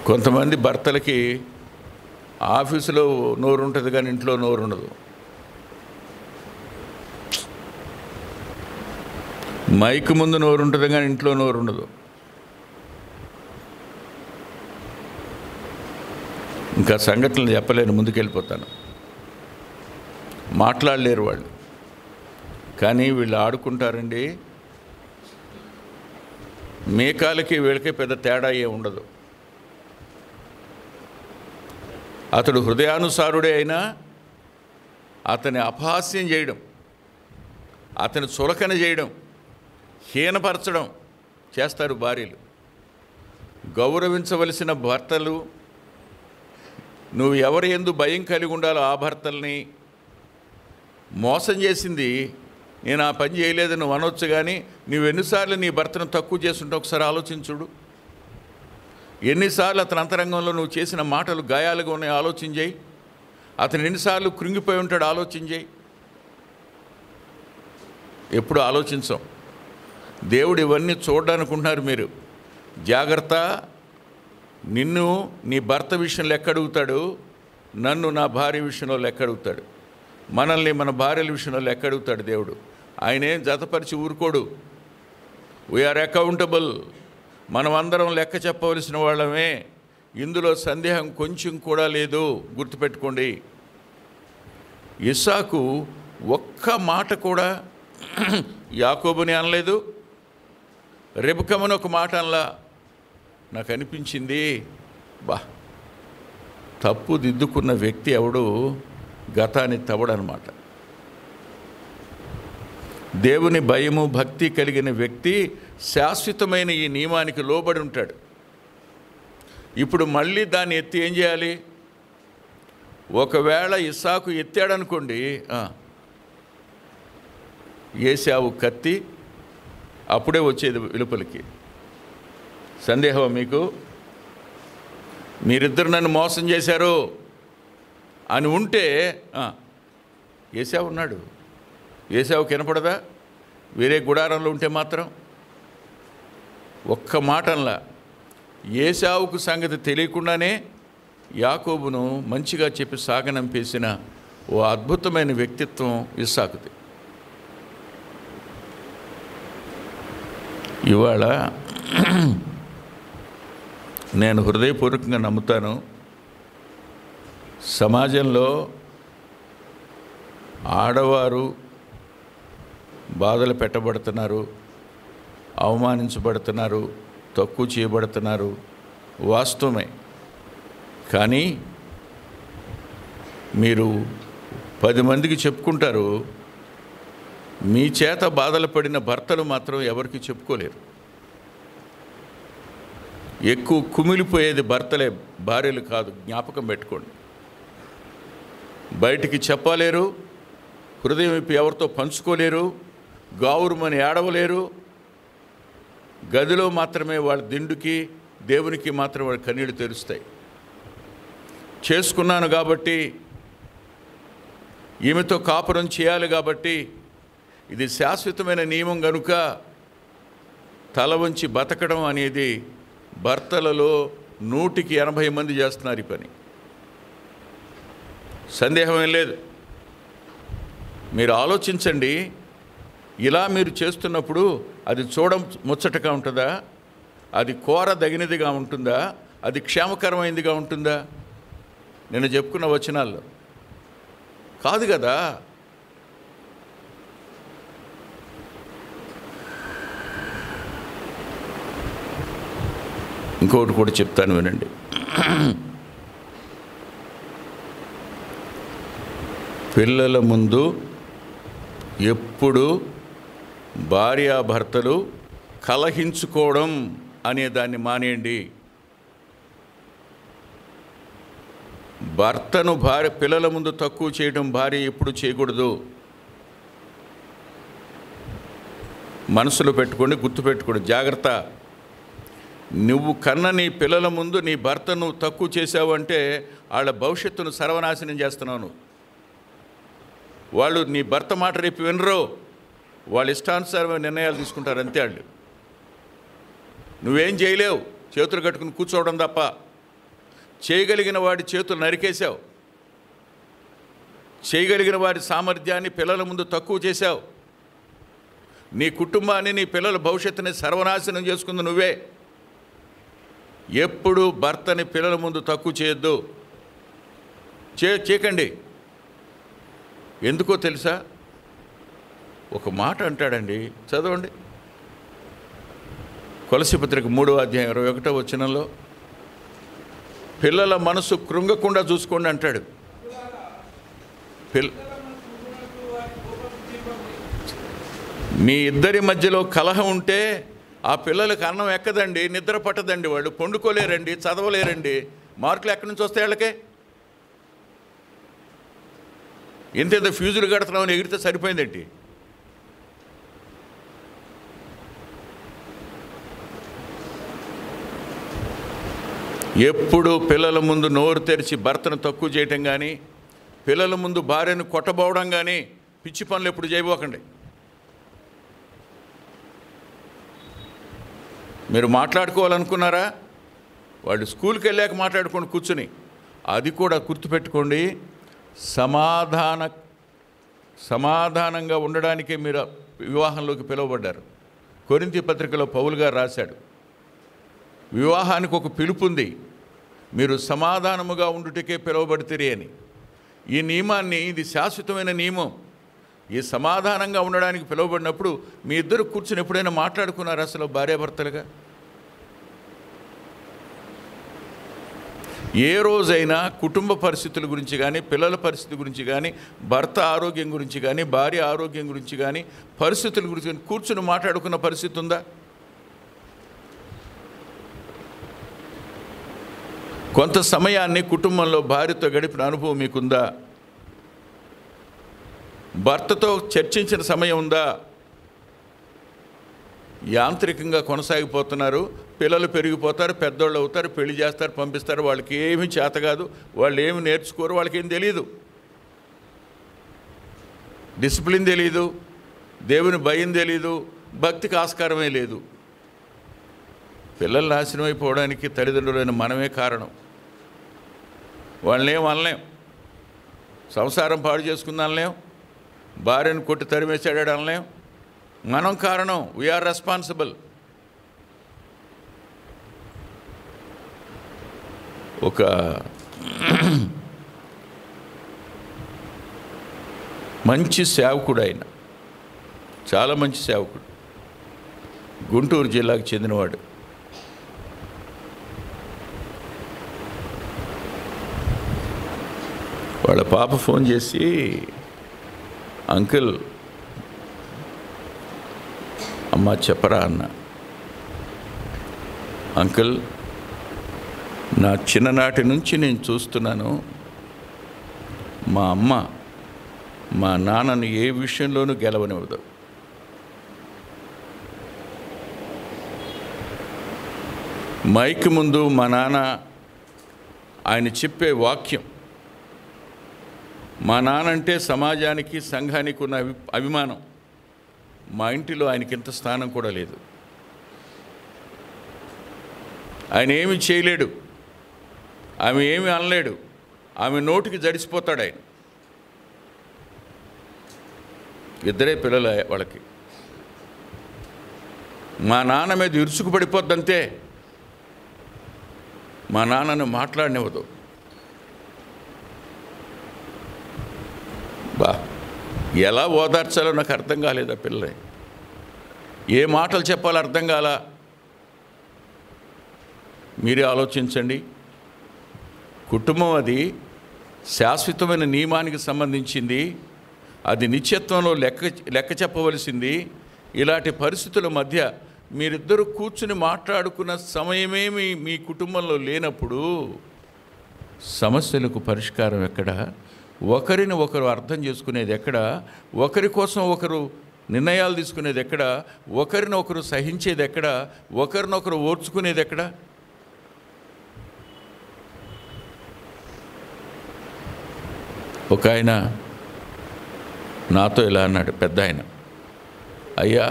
కొంతమంది భర్తలకి ఆఫీసులో నోరు ఉంటుంది కానీ ఇంట్లో నోరు ఉండదు. మైక్ ముందు నోరు ఉంటుంది కానీ ఇంట్లో నోరు ఉండదు. ఇంకా సంఘటనలు చెప్పలేను, ముందుకెళ్ళిపోతాను. మాట్లాడలేరు వాళ్ళు, కానీ వీళ్ళు ఆడుకుంటారండి. మేకాలకి వీళ్ళకి పెద్ద తేడా ఏ ఉండదు. అతడు హృదయానుసారుడే అయినా అతని అపహాస్యం చేయడం, అతని చులకన చేయడం, హీనపరచడం చేస్తారు భార్యలు. గౌరవించవలసిన భర్తలు, నువ్వు ఎవరి యందు భయం కలిగి ఉండాలో ఆ భర్తల్ని మోసం చేసింది నేను ఆ పని చేయలేదు నువ్వు అనొచ్చు, కానీ నువ్వు ఎన్నిసార్లు నీ భర్తను తక్కువ చేస్తుంటే ఒకసారి ఆలోచించుడు. ఎన్నిసార్లు అతని అంతరంగంలో నువ్వు చేసిన మాటలు గాయాలుగా ఉన్నాయి ఆలోచించేయి. అతను ఎన్నిసార్లు కృంగిపోయి ఉంటాడు ఆలోచించేయి. ఎప్పుడు ఆలోచించం. దేవుడు ఇవన్నీ చూడడానుకుంటున్నారు మీరు. జాగ్రత్త. నిన్ను నీ భర్త విషయంలో లెక్క అడుగుతాడు, నన్ను నా భార్య విషయంలో లెక్క అడుగుతాడు, మనల్ని మన భార్యల విషయంలో లెక్క అడుగుతాడు దేవుడు. ఆయనేం జతపరిచి ఊరుకోడు. We are accountable. మనం అందరం లెక్క చెప్పవలసిన వాళ్ళమే. ఇందులో సందేహం కొంచెం కూడా లేదు. గుర్తుపెట్టుకోండి. ఇస్సాకు ఒక్క మాట కూడా యాకోబుని అనలేదు, రెబెక్కమని ఒక మాట అనలా. నాకు అనిపించింది, తప్పు దిద్దుకున్న వ్యక్తి ఎవడు గతాన్ని తవ్వడనమాట. దేవుని భయము భక్తి కలిగిన వ్యక్తి శాశ్వతమైన ఈ నియమానికి లోబడి ఉంటాడు. ఇప్పుడు మళ్ళీ దాన్ని ఎత్తి ఏం చేయాలి? ఒకవేళ ఇస్సాకు ఎత్తాడనుకోండి, ఏశావు కత్తి అప్పుడే వచ్చేది వెలుపలికి. సందేహం మీకు? మీరిద్దరు నన్ను మోసం చేశారు అని ఉంటే ఏశావు ఉన్నాడు. ఏశావు కనపడదా? వేరే గుడారంలో ఉంటే మాత్రం ఒక్క మాటంలా ఏశావుకు సంగతి తెలియకుండానే యాకోబును మంచిగా చెప్పి సాగనంపేసిన ఓ అద్భుతమైన వ్యక్తిత్వం ఇస్సాకుది. ఇవాళ నేను హృదయపూర్వకంగా నమ్ముతాను, సమాజంలో ఆడవారు బాధలు పెట్టబడుతున్నారు, అవమానించబడుతున్నారు, తక్కువ చేయబడుతున్నారు. వాస్తవమే. కానీ మీరు 10 మందికి చెప్పుకుంటారు, మీ చేత బాధలు పడిన భర్తలు మాత్రం ఎవరికి చెప్పుకోలేరు. ఎక్కువ కుమిలిపోయేది భర్తలే, భార్యలు కాదు. జ్ఞాపకం పెట్టుకోండి. బయటికి చెప్పలేరు, హృదయం ఇప్పి ఎవరితో పంచుకోలేరు, గావురుమని ఏడవలేరు. గదిలో మాత్రమే వాళ్ళ దిండుకి దేవునికి మాత్రం వాళ్ళ కన్నీళ్ళు తెరుస్తాయి. చేసుకున్నాను కాబట్టి, ఈమెతో కాపురం చేయాలి కాబట్టి, ఇది శాశ్వతమైన నియమం కనుక తల వంచి బతకడం అనేది భర్తలలో 180 మంది చేస్తున్నారు ఈ పని. సందేహమేం లేదు. మీరు ఆలోచించండి. ఇలా మీరు చేస్తున్నప్పుడు అది ముచ్చటగా ఉంటుందా? అది కోరదగినదిగా ఉంటుందా? అది క్షేమకరమైనదిగా ఉంటుందా? నేను చెప్పుకున్న వచనాల్లో కాదు కదా. ఇంకొకటి కూడా చెప్తాను వినండి. పిల్లల ముందు ఎప్పుడు భార్యాభర్తలు కలహించుకోవడం అనే దాన్ని మానేయండి. భర్తను పిల్లల ముందు తక్కువ చేయడం భార్య ఎప్పుడు చేయకూడదు. మనసులో పెట్టుకోండి, గుర్తుపెట్టుకోండి. జాగ్రత్త. నువ్వు కన్న నీ పిల్లల ముందు నీ భర్తను తక్కువ చేసావంటే వాళ్ళ భవిష్యత్తును సర్వనాశనం చేస్తున్నావు. వాళ్ళు నీ భర్త మాట రేపు వినరు, వాళ్ళ ఇష్టానుసారమైన నిర్ణయాలు తీసుకుంటారు. అంతే. వాళ్ళు నువ్వేం చేయలేవు, చేతులు కట్టుకుని కూర్చోవడం తప్ప. చేయగలిగిన వాడి చేతులు నరికేశావు. చేయగలిగిన వాడి సామర్థ్యాన్ని పిల్లల ముందు తక్కువ చేశావు. నీ కుటుంబాన్ని, నీ పిల్లల భవిష్యత్తుని సర్వనాశనం చేసుకుంది నువ్వే. ఎప్పుడు భర్తని పిల్లల ముందు తక్కువ చేయొద్దు, చేయకండి. ఎందుకో తెలుసా? ఒక మాట అంటాడండి, చదవండి. కొలస్సీ పత్రిక 3వ అధ్యాయం 21వ వచనంలో, పిల్లల మనసు కృంగకుండా చూసుకోండి అంటాడు. మీ ఇద్దరి మధ్యలో కలహం ఉంటే ఆ పిల్లలకు అన్నం ఎక్కదండి, నిద్ర పట్టదండి, వాళ్ళు పండుకోలేరండి, చదవలేరండి. మార్కులు ఎక్కడి నుంచి వస్తాయి వాళ్ళకే? ఎంతేదో ఫ్యూజులు కడుతున్నామని ఎగిరితే సరిపోయిందేంటి? ఎప్పుడు పిల్లల ముందు నోరు తెరిచి భర్తను తక్కువ చేయటం కానీ, పిల్లల ముందు భార్యను కొట్టబోవడం కానీ, పిచ్చి పనులు ఎప్పుడు చేయబోకండి. మీరు మాట్లాడుకోవాలనుకున్నారా? వాళ్ళు స్కూల్కి వెళ్ళాక మాట్లాడుకోండి కూర్చుని. అది కూడా గుర్తుపెట్టుకోండి, సమాధానంగా ఉండడానికే మీరు వివాహంలోకి పిలువబడ్డారు. కొరింథీ పత్రికలో పౌలు గారు రాశాడు, వివాహానికి ఒక పిలుపు ఉంది, మీరు సమాధానముగా ఉండుటకే పిలువబడితిరి అని. ఈ నియమాన్ని, ఇది శాశ్వతమైన నియమం. ఈ సమాధానంగా ఉండడానికి పిలువబడినప్పుడు మీ ఇద్దరు కూర్చుని ఎప్పుడైనా మాట్లాడుకున్నారు అసలు భార్యాభర్తలుగా? ఏ రోజైనా కుటుంబ పరిస్థితుల గురించి కానీ, పిల్లల పరిస్థితి గురించి కానీ, భర్త ఆరోగ్యం గురించి కానీ, భార్య ఆరోగ్యం గురించి కానీ, పరిస్థితుల గురించి కానీ కూర్చుని మాట్లాడుకున్న పరిస్థితి ఉందా? కొంత సమయాన్ని కుటుంబంలో భార్యతో గడిపిన అనుభవం మీకుందా? భర్తతో చర్చించిన సమయం ఉందా? యాంత్రికంగా కొనసాగిపోతున్నారు. పిల్లలు పెరిగిపోతారు, పెద్దోళ్ళు అవుతారు, పెళ్లి చేస్తారు, పంపిస్తారు. వాళ్ళకి ఏమీ చేత కాదు, వాళ్ళు ఏమి నేర్చుకోరు, వాళ్ళకి ఏం తెలియదు, డిసిప్లిన్ తెలియదు, దేవుని భయం తెలియదు, భక్తికి ఆస్కారమే లేదు. పిల్లలు నాశనం అయిపోవడానికి తల్లిదండ్రులైన మనమే కారణం. వాళ్ళని ఏం అనలేం, సంసారం పాడు చేసుకుందాం అనలేం, భార్యను కొట్టి తరిమేసాడు అనలేం. మనం కారణం, వీఆర్ రెస్పాన్సిబుల్. ఒక మంచి సేవకుడు, ఆయన చాలా మంచి సేవకుడు, గుంటూరు జిల్లాకు చెందినవాడు. వాళ్ళ పాప ఫోన్ చేసి, అంకుల్ అమ్మ చెప్పరా అన్న. అంకుల్, నా చిన్ననాటి నుంచి నేను చూస్తున్నాను, మా అమ్మ మా నాన్నని ఏ విషయంలోనూ గెలవనివ్వదు. మైక్ ముందు మా నాన్న ఆయన చెప్పే వాక్యం, మా నాన్నంటే సమాజానికి, సంఘానికి ఉన్న అభిమానం, మా ఇంటిలో ఆయనకి ఇంత స్థానం కూడా లేదు. ఆయన ఏమి చేయలేడు, ఆమె ఏమి అనలేడు, ఆమె నోటికి జడిసిపోతాడు ఆయన. ఇద్దరే పిల్లలు వాళ్ళకి. మా నాన్న మీద ఇరుసుకుపడిపోద్దంతే, మా నాన్నను మాట్లాడనివ్వదు. ఎలా ఓదార్చాలో నాకు అర్థం కాలేదు. ఆ పిల్లలే ఏ మాటలు చెప్పాలో అర్థం కాలా. మీరే ఆలోచించండి. కుటుంబం అది శాశ్వతమైన నియమానికి సంబంధించింది, అది నిత్యత్వంలో లెక్క చెప్పవలసింది. ఇలాంటి పరిస్థితుల మధ్య మీరిద్దరూ కూర్చుని మాట్లాడుకున్న సమయమే మీ కుటుంబంలో లేనప్పుడు సమస్యలకు పరిష్కారం ఎక్కడ? ఒకరిని ఒకరు అర్థం చేసుకునేది ఎక్కడ? ఒకరి కోసం ఒకరు నిర్ణయాలు తీసుకునేది ఎక్కడ? ఒకరిని ఒకరు సహించేది ఎక్కడ? ఒకరినొకరు ఓర్చుకునేది ఎక్కడ? ఒక ఆయన నాతో ఇలా అన్నాడు, పెద్ద ఆయన, అయ్యా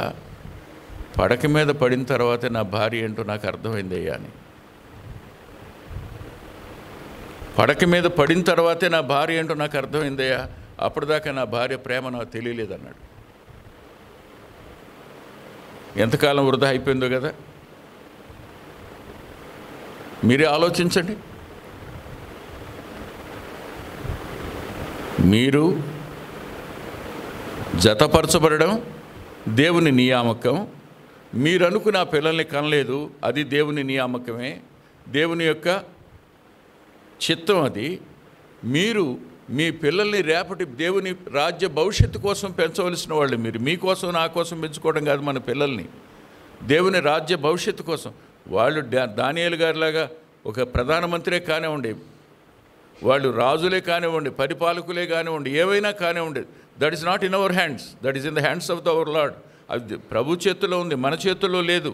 పడక మీద పడిన తర్వాతే నా భార్య ఏంటో నాకు అర్థమైంది అయ్యా అని. పడక మీద పడిన తర్వాతే నా భార్య ఏంటో నాకు అర్థమైందయ్యా, అప్పటిదాకా నా భార్య ప్రేమ నాకు తెలియలేదన్నాడు. ఎంతకాలం వృధా అయిపోయిందో కదా. మీరే ఆలోచించండి. మీరు జతపరచబడడం దేవుని నియామకం. మీరు అనుకున్న ఆ పిల్లల్ని కనలేదు, అది దేవుని నియామకమే, దేవుని యొక్క చిత్తం అది. మీరు మీ పిల్లల్ని రేపటి దేవుని రాజ్య భవిష్యత్తు కోసం పెంచవలసిన వాళ్ళు. మీరు మీకోసం నా కోసం పెంచుకోవడం కాదు మన పిల్లల్ని, దేవుని రాజ్య భవిష్యత్తు కోసం. వాళ్ళు దానియేలు గారిలాగా ఒక ప్రధానమంత్రే కానివ్వండి, వాళ్ళు రాజులే కానివ్వండి, పరిపాలకులే కానివ్వండి, ఏవైనా కానివ్వండి, that is not in our hands, that is in the hands of the our lord. అది ప్రభు చేతుల్లో ఉంది, మన చేతుల్లో లేదు.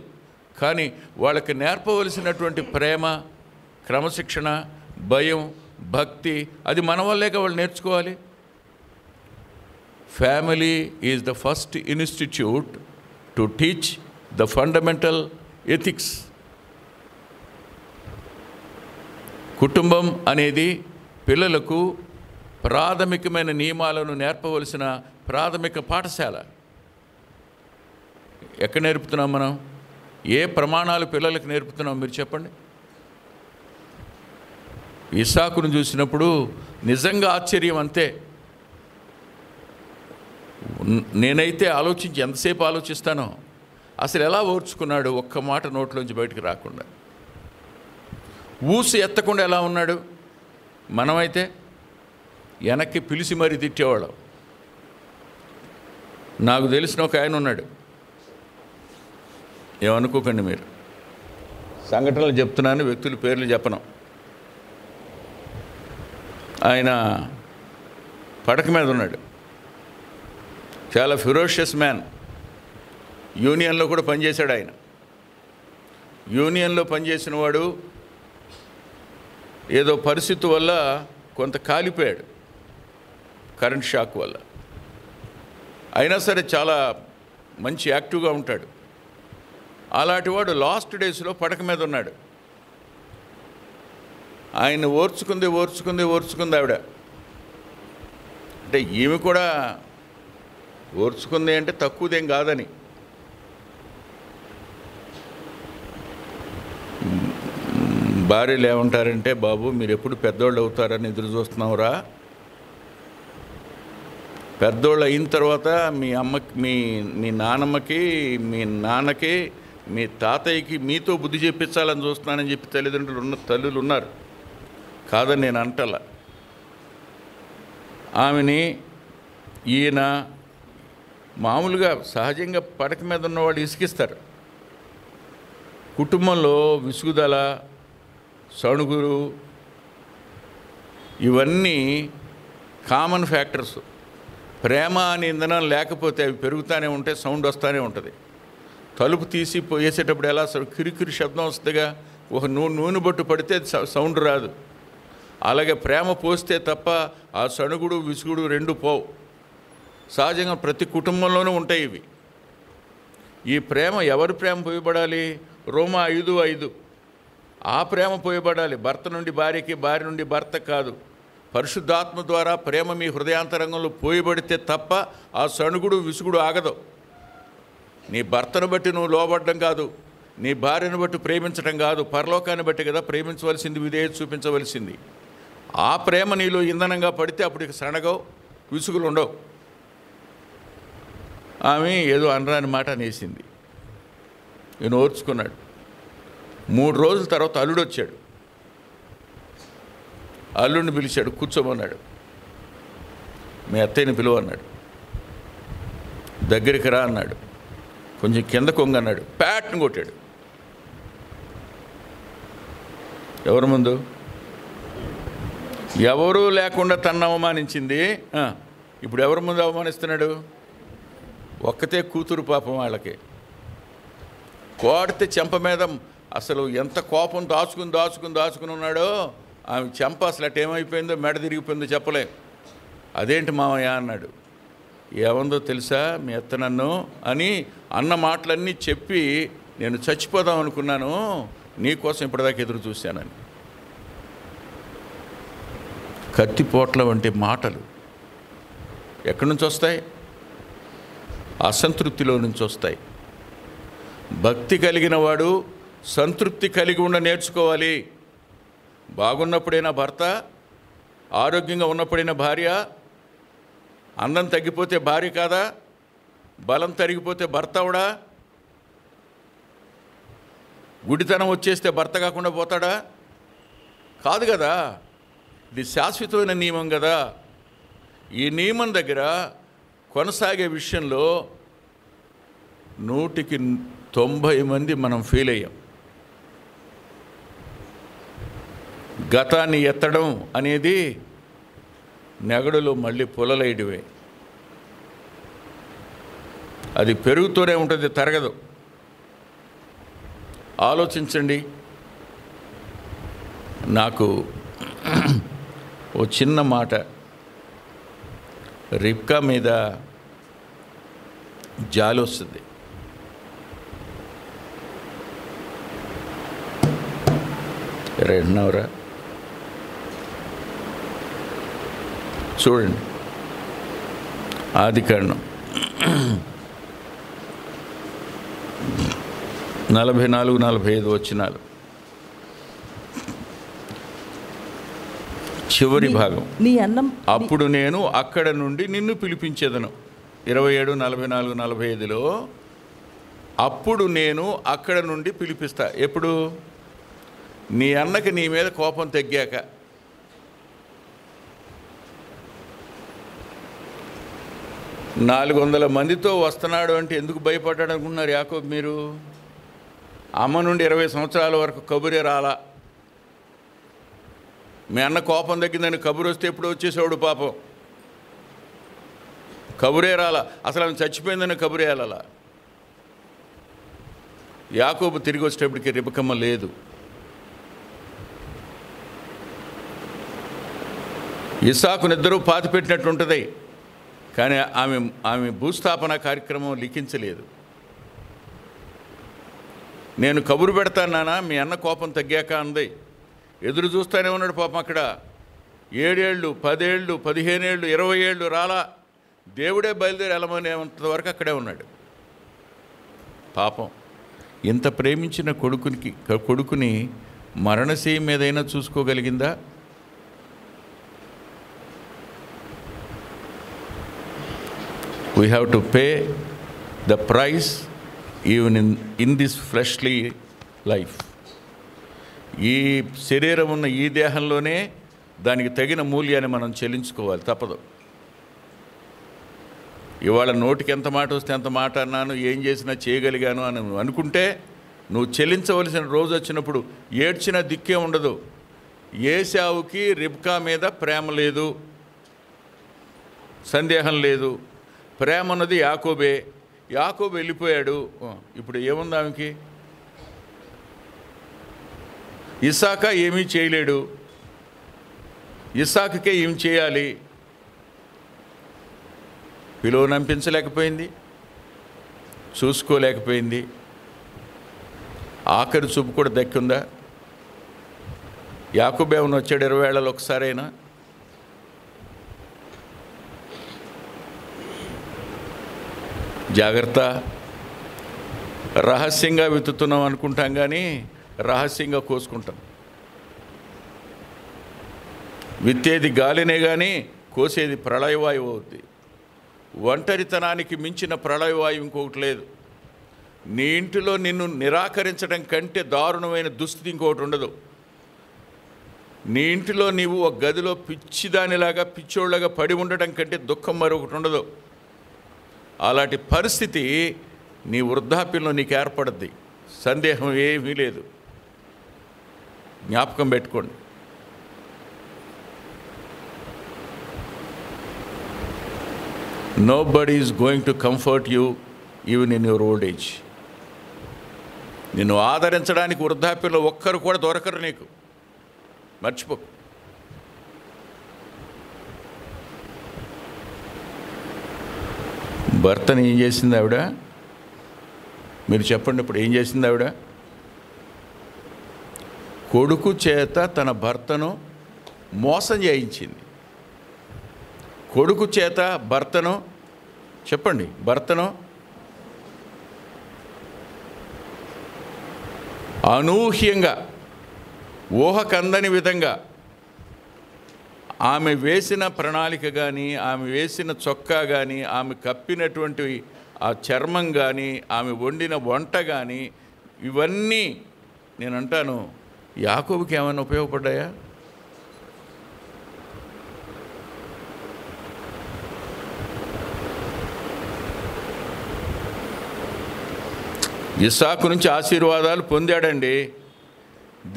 కానీ వాళ్ళకి నేర్పవలసినటువంటి ప్రేమ, క్రమశిక్షణ, భయం, భక్తి అది మన వల్లేగా వాళ్ళు నేర్చుకోవాలి. Family is the first institute to teach the fundamental ethics. కుటుంబం అనేది పిల్లలకు ప్రాథమికమైన నియమాలను నేర్పవలసిన ప్రాథమిక పాఠశాల. ఎక్కడ నేర్పుతున్నాం మనం? ఏ ప్రమాణాలు పిల్లలకు నేర్పుతున్నాం మీరు చెప్పండి. ఇస్సాకును చూసినప్పుడు నిజంగా ఆశ్చర్యం. అంతే, నేనైతే ఎంతసేపు ఆలోచిస్తానో అసలు ఎలా ఓర్చుకున్నాడు, ఒక్క మాట నోట్లోంచి బయటకు రాకుండా, ఊసి ఎత్తకుండా ఎలా ఉన్నాడు. మనమైతే వెనక్కి పిలిచి మరీ తిట్టేవాళ్ళం. నాకు తెలిసిన ఒక ఆయన ఉన్నాడు, ఏమనుకోకండి మీరు, సంఘటనలు చెప్తున్నాను, వ్యక్తుల పేర్లు చెప్పను. ఆయన పడక మీద ఉన్నాడు, చాలా ఫిరోషియస్ మ్యాన్. యూనియన్లో కూడా పనిచేశాడు ఆయన. యూనియన్లో పనిచేసిన వాడు ఏదో పరిస్థితి వల్ల కొంత కాలిపోయాడు, కరెంట్ షాక్ వల్ల. అయినా సరే చాలా మంచి యాక్టివ్గా ఉంటాడు. అలాంటి వాడు లాస్ట్ డేస్లో పడక మీద ఉన్నాడు. ఆయన ఓర్చుకుంది ఆవిడ. అంటే ఈమె కూడా ఓర్చుకుంది అంటే తక్కువదేం కాదని. భార్యలు ఏమంటారంటే, బాబు మీరు ఎప్పుడు పెద్దోళ్ళు అవుతారని ఎదురు చూస్తున్నావురా, పెద్దోళ్ళు అయిన తర్వాత మీ అమ్మకి, మీ నానమ్మకి, మీ నాన్నకి, మీ తాతయ్యకి మీతో బుద్ధి చెప్పించాలని చూస్తున్నానని చెప్పి తల్లులు ఉన్నారు. కాదని నేను అంటలా. ఆమెని ఈయన మామూలుగా సహజంగా పడక మీద ఉన్నవాళ్ళు ఇసుకిస్తారు. కుటుంబంలో విసుగుదల, సణుగురు ఇవన్నీ కామన్ ఫ్యాక్టర్స్. ప్రేమ అనే ఇంధనం లేకపోతే అవి పెరుగుతూనే ఉంటాయి, సౌండ్ వస్తూనే ఉంటుంది. తలుపు తీసి వేసేటప్పుడు ఎలా కిరికిరి శబ్దం వస్తుందిగా, ఒక నూనె బొట్టు పడితే సౌండ్ రాదు. అలాగే ప్రేమ పోస్తే తప్ప ఆ సణుగుడు విసుగుడు రెండు పోవు. సహజంగా ప్రతి కుటుంబంలోనూ ఉంటాయి ఇవి. ఈ ప్రేమ ఎవరి ప్రేమ పోయబడాలి? రోమా 5:5 ఆ ప్రేమ పోయబడాలి. భర్త నుండి భార్యకి, భార్య నుండి భర్త కాదు. పరిశుద్ధాత్మ ద్వారా ప్రేమ మీ హృదయాంతరంగంలో పోయబడితే తప్ప ఆ సణుగుడు విసుగుడు ఆగదు. నీ భర్తను బట్టి నువ్వు లోబడ్డం కాదు, నీ భార్యను బట్టి ప్రేమించడం కాదు, పరలోకాన్ని బట్టి కదా ప్రేమించవలసింది, విధేయత చూపించవలసింది. ఆ ప్రేమ నీలో ఇంధనంగా పడితే అప్పుడు ఇక సణగవు, విసుగులు ఉండవు. ఆమె ఏదో అనరాని మాట అనేసింది. ఈయన ఓర్చుకున్నాడు. 3 రోజుల తర్వాత అల్లుడు వచ్చాడు. అల్లుడిని పిలిచాడు, కూర్చోమన్నాడు. మీ అత్తయ్యని పిలువన్నాడు. దగ్గరికి రా అన్నాడు. కొంచెం కింద కొంగన్నాడు. ప్యాట్ని కొట్టాడు. ఎవరి ముందు? ఎవరూ లేకుండా తన్ను అవమానించింది. ఇప్పుడు ఎవరి ముందు అవమానిస్తున్నాడు? ఒక్కతే కూతురు పాపం. వాళ్ళకి కోడితే చెంప మీద అసలు ఎంత కోపం దాచుకుని ఉన్నాడో. ఆమె చెంప అసలు అటు ఏమైపోయిందో, మెడ తిరిగిపోయిందో చెప్పలేం. అదేంటి మామయ్య అన్నాడు. ఏముందో తెలుసా మీ అత్త నన్ను అని అన్న మాటలన్నీ చెప్పి, నేను చచ్చిపోదాం అనుకున్నాను, నీకోసం ఇప్పటిదాకా ఎదురు చూశానని. కత్తిపోట్ల వంటి మాటలు ఎక్కడి నుంచి వస్తాయి? అసంతృప్తిలో నుంచి వస్తాయి. భక్తి కలిగిన వాడు సంతృప్తి కలిగి ఉండ నేర్చుకోవాలి. బాగున్నప్పుడైనా భర్త, ఆరోగ్యంగా ఉన్నప్పుడైనా భార్య, అందం తగ్గిపోతే భార్య కాదా? బలం తరిగిపోతే భర్త అవడా? గుడితనం వచ్చేస్తే భర్త కాకుండా పోతాడా? కాదు కదా. ఇది శాశ్వతమైన నియమం కదా. ఈ నియమం దగ్గర కొనసాగే విషయంలో 100కి 90 మంది మనం ఫెయిల్ అయ్యాం. గతాన్ని ఎత్తడం అనేది నెగడులో మళ్ళీ పులలేయడమే. అది పెరుగుతూనే ఉంటుంది, తరగదు. ఆలోచించండి. నాకు ఓ చిన్న మాట, రిబ్కా మీద జాలి వస్తుంది. రెండున్నర చూడండి, ఆదికాండం 44-45 వచనాలు, చివరి భాగం. అప్పుడు నేను అక్కడ నుండి నిన్ను పిలిపించేదను. 27:44-45లో అప్పుడు నేను అక్కడ నుండి పిలిపిస్తా. ఎప్పుడు? నీ అన్నకి నీ మీద కోపం తగ్గాక. నాలుగు 400 మందితో వస్తున్నాడు అంటే ఎందుకు భయపడ్డాడు అనుకుంటున్నారు యాకోబు మీరు? అమ్మ నుండి 20 సంవత్సరాల వరకు కబురే రాలా. మీ అన్న కోపం తగ్గిందని కబురు వస్తే ఎప్పుడు వచ్చేసేవాడు పాపం. కబురే రాలా. అసలు ఆమె చచ్చిపోయిందని కబురే వెళ్ళాలా. యాకోబు తిరిగి వచ్చేటప్పటికి రిబకమ్మ లేదు. ఇస్సాకునిద్దరూ పాతి పెట్టినట్టు ఉంటుంది, కానీ ఆమె భూస్థాపన కార్యక్రమం లిఖించలేదు. నేను కబురు పెడతాను నాన్న, మీ అన్న కోపం తగ్గాక అంది. ఎదురు చూస్తూనే ఉన్నాడు పాపం. అక్కడ 7 ఏళ్ళు, 10 ఏళ్ళు, 15 ఏళ్ళు, 20 ఏళ్ళు రాలా. దేవుడే బయలుదేరి వెళ్ళమనేంత వరకు అక్కడే ఉన్నాడు పాపం. ఇంత ప్రేమించిన కొడుకుని మరణశయ్య మీదైనా చూసుకోగలిగిందా? We have to pay the price even in this fleshly life. ఈ శరీరం ఉన్న ఈ దేహంలోనే దానికి తగిన మూల్యాన్ని మనం చెల్లించుకోవాలి, తప్పదు. ఇవాళ నోటికి ఎంత మాట వస్తే ఎంత మాట అన్నాను, ఏం చేసినా చేయగలిగాను అని అనుకుంటే నువ్వు చెల్లించవలసిన రోజు వచ్చినప్పుడు ఏడ్చిన దిక్కే ఉండదు. ఏశావుకి రిబ్కా మీద ప్రేమ లేదు, సందేహం లేదు. ప్రేమ అన్నది యాకోబే. యాకోబు వెళ్ళిపోయాడు. ఇప్పుడు ఏముంది ఆమెకి? ఇస్సాక ఏమీ చేయలేడు. ఇస్సాకుకే ఏం చేయాలి? పిలువనంపించలేకపోయింది, చూసుకోలేకపోయింది. ఆఖరి చూపు కూడా దక్కిందా? యాకోబు ఏమన్నా వచ్చాడు 20 ఏళ్ళలో ఒకసారైనా? జాగ్రత్త. రహస్యంగా వెతుకుతున్నాం అనుకుంటాం, కానీ రహస్యంగా కోసుకుంటాం. విత్తేది గాలినే కానీ కోసేది ప్రళయవాయువు అవుద్ది. ఒంటరితనానికి మించిన ప్రళయవాయువు ఇంకొకటి లేదు. నీ ఇంటిలో నిన్ను నిరాకరించడం కంటే దారుణమైన దుస్థితి ఇంకొకటి ఉండదు. నీ ఇంటిలో నీవు ఒక గదిలో పిచ్చిదానిలాగా పిచ్చోళ్ళగా పడి ఉండటం కంటే దుఃఖం మరొకటి ఉండదు. అలాంటి పరిస్థితి నీ వృద్ధాప్యంలో నీకు ఏర్పడుద్ది, సందేహం ఏమీ లేదు. జ్ఞాపకం పెట్టుకోండి. Nobody is going to comfort you even in your old age. నిన్ను ఆదరించడానికి వృద్ధాప్యంలో ఒక్కరు కూడా దొరకరు నీకు, మర్చిపో. భర్తని ఏం చేసింది ఆవిడ? మీరు చెప్పండి. ఇప్పుడు ఏం చేసింది ఆవిడ? కొడుకు చేత తన భర్తను మోసం చేయించింది. కొడుకు చేత భర్తను చెప్పండి, భర్తను అనూహ్యంగా ఊహకందని విధంగా ఆమె వేసిన ప్రణాళిక కానీ, ఆమె వేసిన చొక్కా కానీ, ఆమె కప్పినటువంటి ఆ చర్మం కానీ, ఆమె వండిన వంట కానీ, ఇవన్నీ నేను అంటాను యాకోబుకి ఏమైనా ఉపయోగపడ్డాయా? ఇస్సాకు నుంచి ఆశీర్వాదాలు పొందాడండి.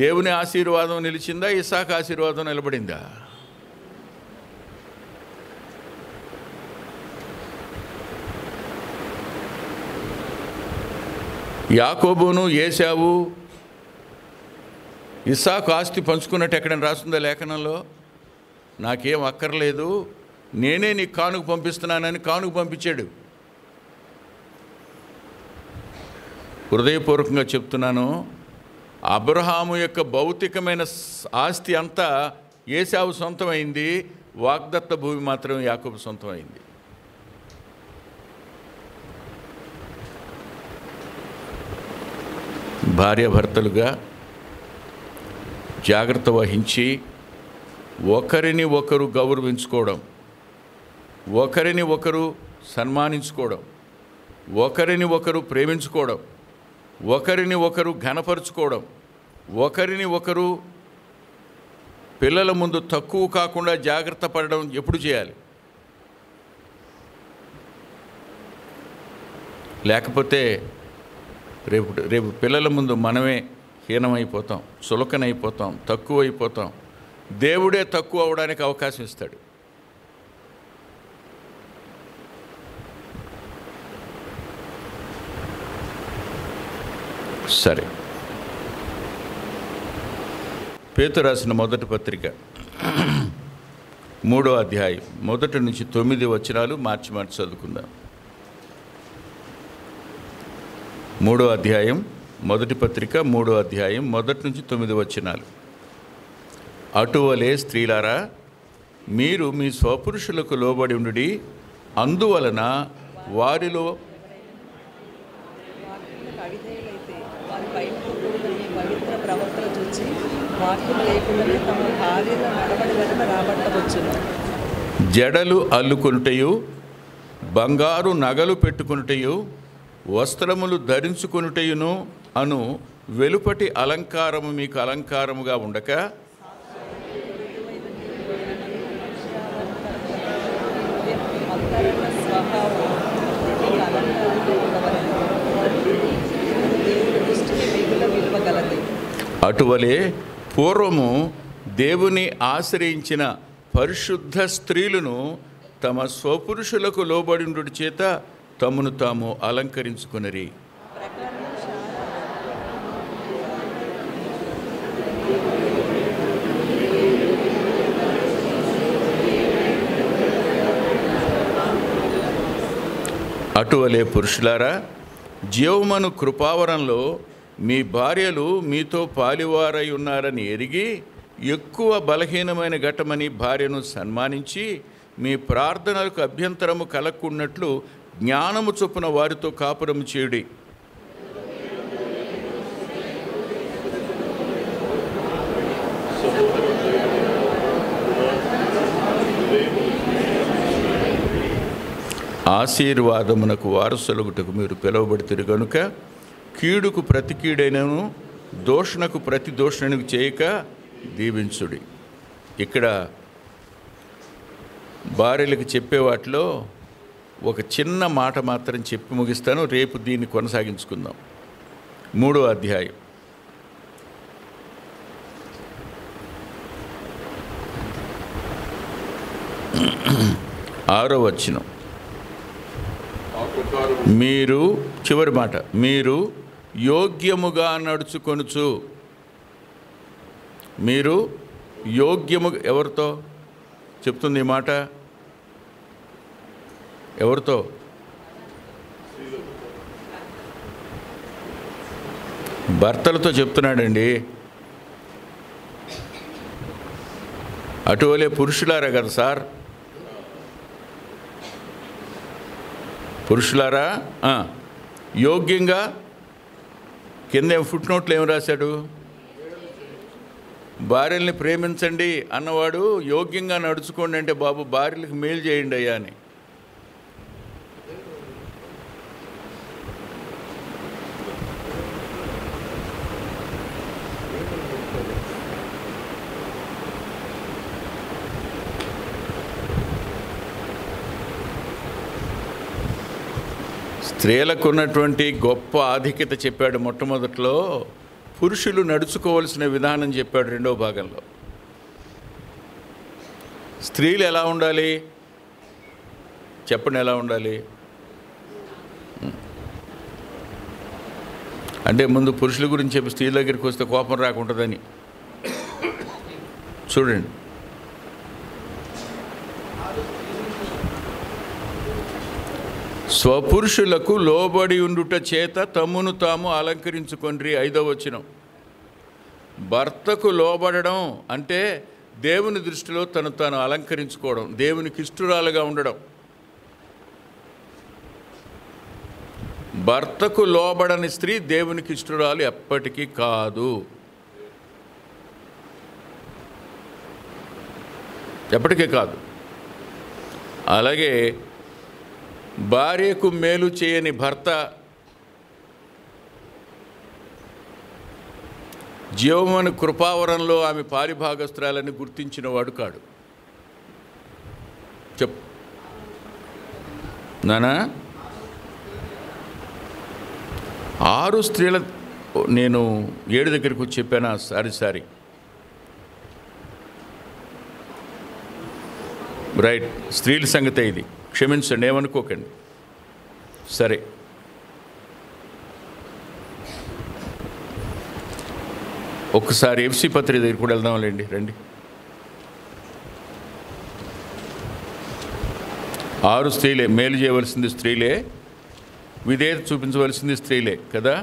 దేవుని ఆశీర్వాదం నిలిచిందా? ఇస్సాకు ఆశీర్వాదం నిలబడిందా? యాకోబును ఏశావు ఇస్సాకు ఆస్తి పంచుకున్నట్టు ఎక్కడైనా రాస్తుందా లేఖనంలో? నాకేం అక్కర్లేదు, నేనే నీకు కానుక పంపిస్తున్నానని కానుక పంపించాడు. హృదయపూర్వకంగా చెప్తున్నాను, అబ్రహాము యొక్క భౌతికమైన ఆస్తి అంతా ఏశావు సొంతమైంది, వాగ్దత్త భూమి మాత్రం యాకోబు సొంతమైంది. భార్యాభర్తలుగా జాగ్రత్త వహించి ఒకరిని ఒకరు గౌరవించుకోవడం, ఒకరిని ఒకరు సన్మానించుకోవడం, ఒకరిని ఒకరు ప్రేమించుకోవడం, ఒకరిని ఒకరు ఘనపరుచుకోవడం, ఒకరిని ఒకరు పిల్లల ముందు తక్కువ కాకుండా జాగ్రత్త పడడం ఎప్పుడు చేయాలి? లేకపోతే రేపు పిల్లల ముందు మనమే హీనమైపోతాం, చులకనైపోతాం, తక్కువైపోతాం. దేవుడే తక్కువ అవడానికి అవకాశం ఇస్తాడు. సరే, పేతురు రాసిన మొదటి పత్రిక 3వ అధ్యాయం 1 నుంచి 9 వచనాలు మార్చి చదువుకుందాం. 3వ అధ్యాయం మొదటి పత్రిక 3వ అధ్యాయం 1 నుంచి 9 వచనాలు. అటువలే స్త్రీలారా, మీరు మీ స్వపురుషులకు లోబడి ఉండుడి, అందువలన వారిలో జడలు అల్లుకొనుటయు, బంగారు నగలు పెట్టుకొనుటయు, వస్త్రములు ధరించుకొనుటయును అను వెలుపటి అలంకారము మీకు అలంకారముగా ఉండక, అటువలే పూర్వము దేవుని ఆశ్రయించిన పరిశుద్ధ స్త్రీలను తమ స్వపురుషులకు లోబడిండుడి చేత తమను తాము అలంకరించుకునిరి. అటువలే పురుషులారా, జీవమను కృపావరంలో మీ భార్యలు మీతో పాలివారై ఉన్నారని ఎరిగి ఎక్కువ బలహీనమైన ఘటమని భార్యను సన్మానించి మీ ప్రార్థనలకు అభ్యంతరము కలగకున్నట్లు జ్ఞానము చొప్పున వారితో కాపురము చేయుడి. ఆశీర్వాదమునకు వారసులగుటకు మీరు పిలువబడితిరి గనుక కీడుకు ప్రతి కీడైనను దోషణకు ప్రతి దోషణకు చేయక దీవించుడి. ఇక్కడ భార్యలకు చెప్పే వాటిలో ఒక చిన్న మాట మాత్రం చెప్పి ముగిస్తాను. రేపు దీన్ని కొనసాగించుకుందాం. 3వ అధ్యాయం 6వ వచనం. మీరు, చివరి మాట, మీరు యోగ్యముగా నడుచుకొనుచు. మీరు యోగ్యముగా, ఎవరితో చెప్తుంది ఈ మాట? ఎవరితో? భర్తలతో చెప్తున్నాడండి. అటువలే పురుషులారా కదా సార్. పురుషులారా యోగ్యంగా, కింద ఫుట్ నోట్లో ఏం రాశాడు? భార్యల్ని ప్రేమించండి అన్నవాడు యోగ్యంగా నడుచుకోండి అంటే, బాబు భార్యలకు మేలు చేయండి అయ్యా అని. స్త్రీలకు ఉన్నటువంటి గొప్ప ఆధిక్యత చెప్పాడు మొట్టమొదట్లో. పురుషులు నడుచుకోవాల్సిన విధానం చెప్పాడు రెండో భాగంలో. స్త్రీలు ఎలా ఉండాలి చెప్పండి, ఎలా ఉండాలి అంటే ముందు పురుషుల గురించి చెప్పి స్త్రీల దగ్గరికి వస్తే కోపం రాకుంటుందని చూడండి. స్వపురుషులకు లోబడి ఉండుట చేత తమ్మును తాము అలంకరించుకొండ్రి. 5వ వచనం. భర్తకు లోబడడం అంటే దేవుని దృష్టిలో తను తాను అలంకరించుకోవడం, దేవునికి ఇష్టురాలుగా ఉండడం. భర్తకు లోబడని స్త్రీ దేవునికి ఇష్టురాలు ఎప్పటికీ కాదు, ఎప్పటికీ కాదు. అలాగే భార్యకు మేలు చేయని భర్త జీవమని కృపావరంలో ఆమె పారిభాగస్త్రాలని గుర్తించిన వాడు కాడు. చెప్పు నానా. 6 స్త్రీల, నేను 7 దగ్గరికి వచ్చి చెప్పానా? సారీ రైట్, స్త్రీల సంగతే ఇది, క్షమించండి, ఏమనుకోకండి. సరే, ఒక్కసారి ఎఫ్సి పత్రిక దగ్గర కూడా వెళ్దాంలేండి, రండి. 6 స్త్రీలే, మేలు చేయవలసింది స్త్రీలే, విధేయత చూపించవలసింది స్త్రీలే కదా.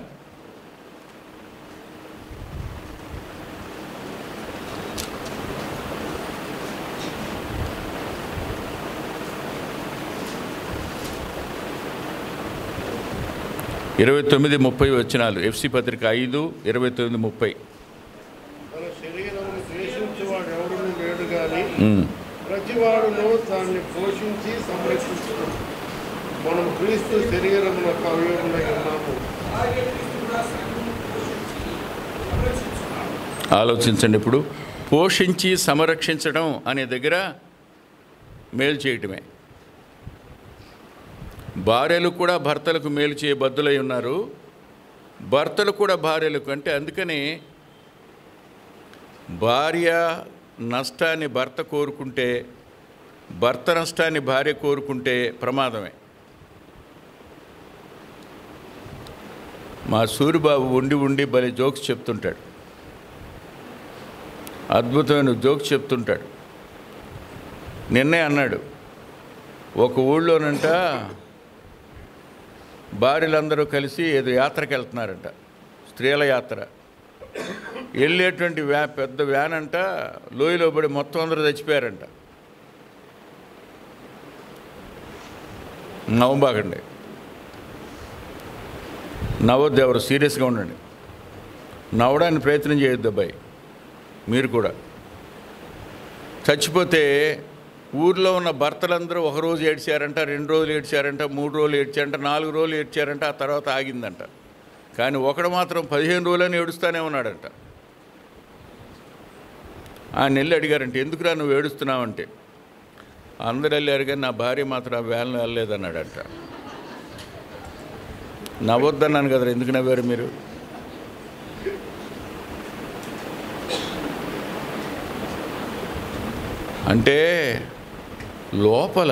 ఇరవై 29-30 వచనాలు, ఎఫ్సి పత్రిక 5:29-30. ప్రతివాడును దాన్ని పోషించి సంరక్షించును. మనం క్రీస్తు శరీరమునకు అవయవములై ఉన్నాము. ఆలోచించండి. ఇప్పుడు పోషించి సంరక్షించడం అనే దగ్గర మేలు చేయటమే. భార్యలు కూడా భర్తలకు మేలు చేయబద్దులై ఉన్నారు, భర్తలు కూడా భార్యలకు. అంటే అందుకని భార్య నష్టాన్ని భర్త కోరుకుంటే, భర్త నష్టాన్ని భార్య కోరుకుంటే ప్రమాదమే. మా సూరిబాబు ఉండి భలే జోక్స్ చెప్తుంటాడు, అద్భుతమైన జోక్స్ చెప్తుంటాడు. నిన్నే అన్నాడు, ఒక ఊళ్ళోనంట భార్యలందరూ కలిసి ఏదో యాత్రకు వెళ్తున్నారంట, స్త్రీల యాత్ర. వెళ్ళేటువంటి పెద్ద వ్యాన్ అంట, లోయలో పడి మొత్తం అందరూ చచ్చిపోయారంట. నవ్వబాగండి, నవ్వొద్దు, ఎవరు సీరియస్గా ఉండండి. నవ్వడానికి ప్రయత్నం చేయొద్దు అబ్బాయి, మీరు కూడా. చచ్చిపోతే ఊర్లో ఉన్న భర్తలందరూ 1 రోజు ఏడ్చారంట, 2 రోజులు ఏడ్చారంట, 3 రోజులు ఏడ్చారంట, 4 రోజులు ఏడ్చారంట, ఆ తర్వాత ఆగిందంట. కానీ ఒకడు మాత్రం 15 రోజులని ఏడుస్తూనే ఉన్నాడంట. ఆ నెల్లి అడిగారంటే, ఎందుకురా నువ్వు ఏడుస్తున్నావంటే, అందరు వెళ్ళారు కానీ నా భార్య మాత్రం ఆ వేళను వెళ్ళలేదన్నాడంట. నవ్వొద్దన్నాను కదా, ఎందుకు నవ్వారు మీరు? అంటే లోపల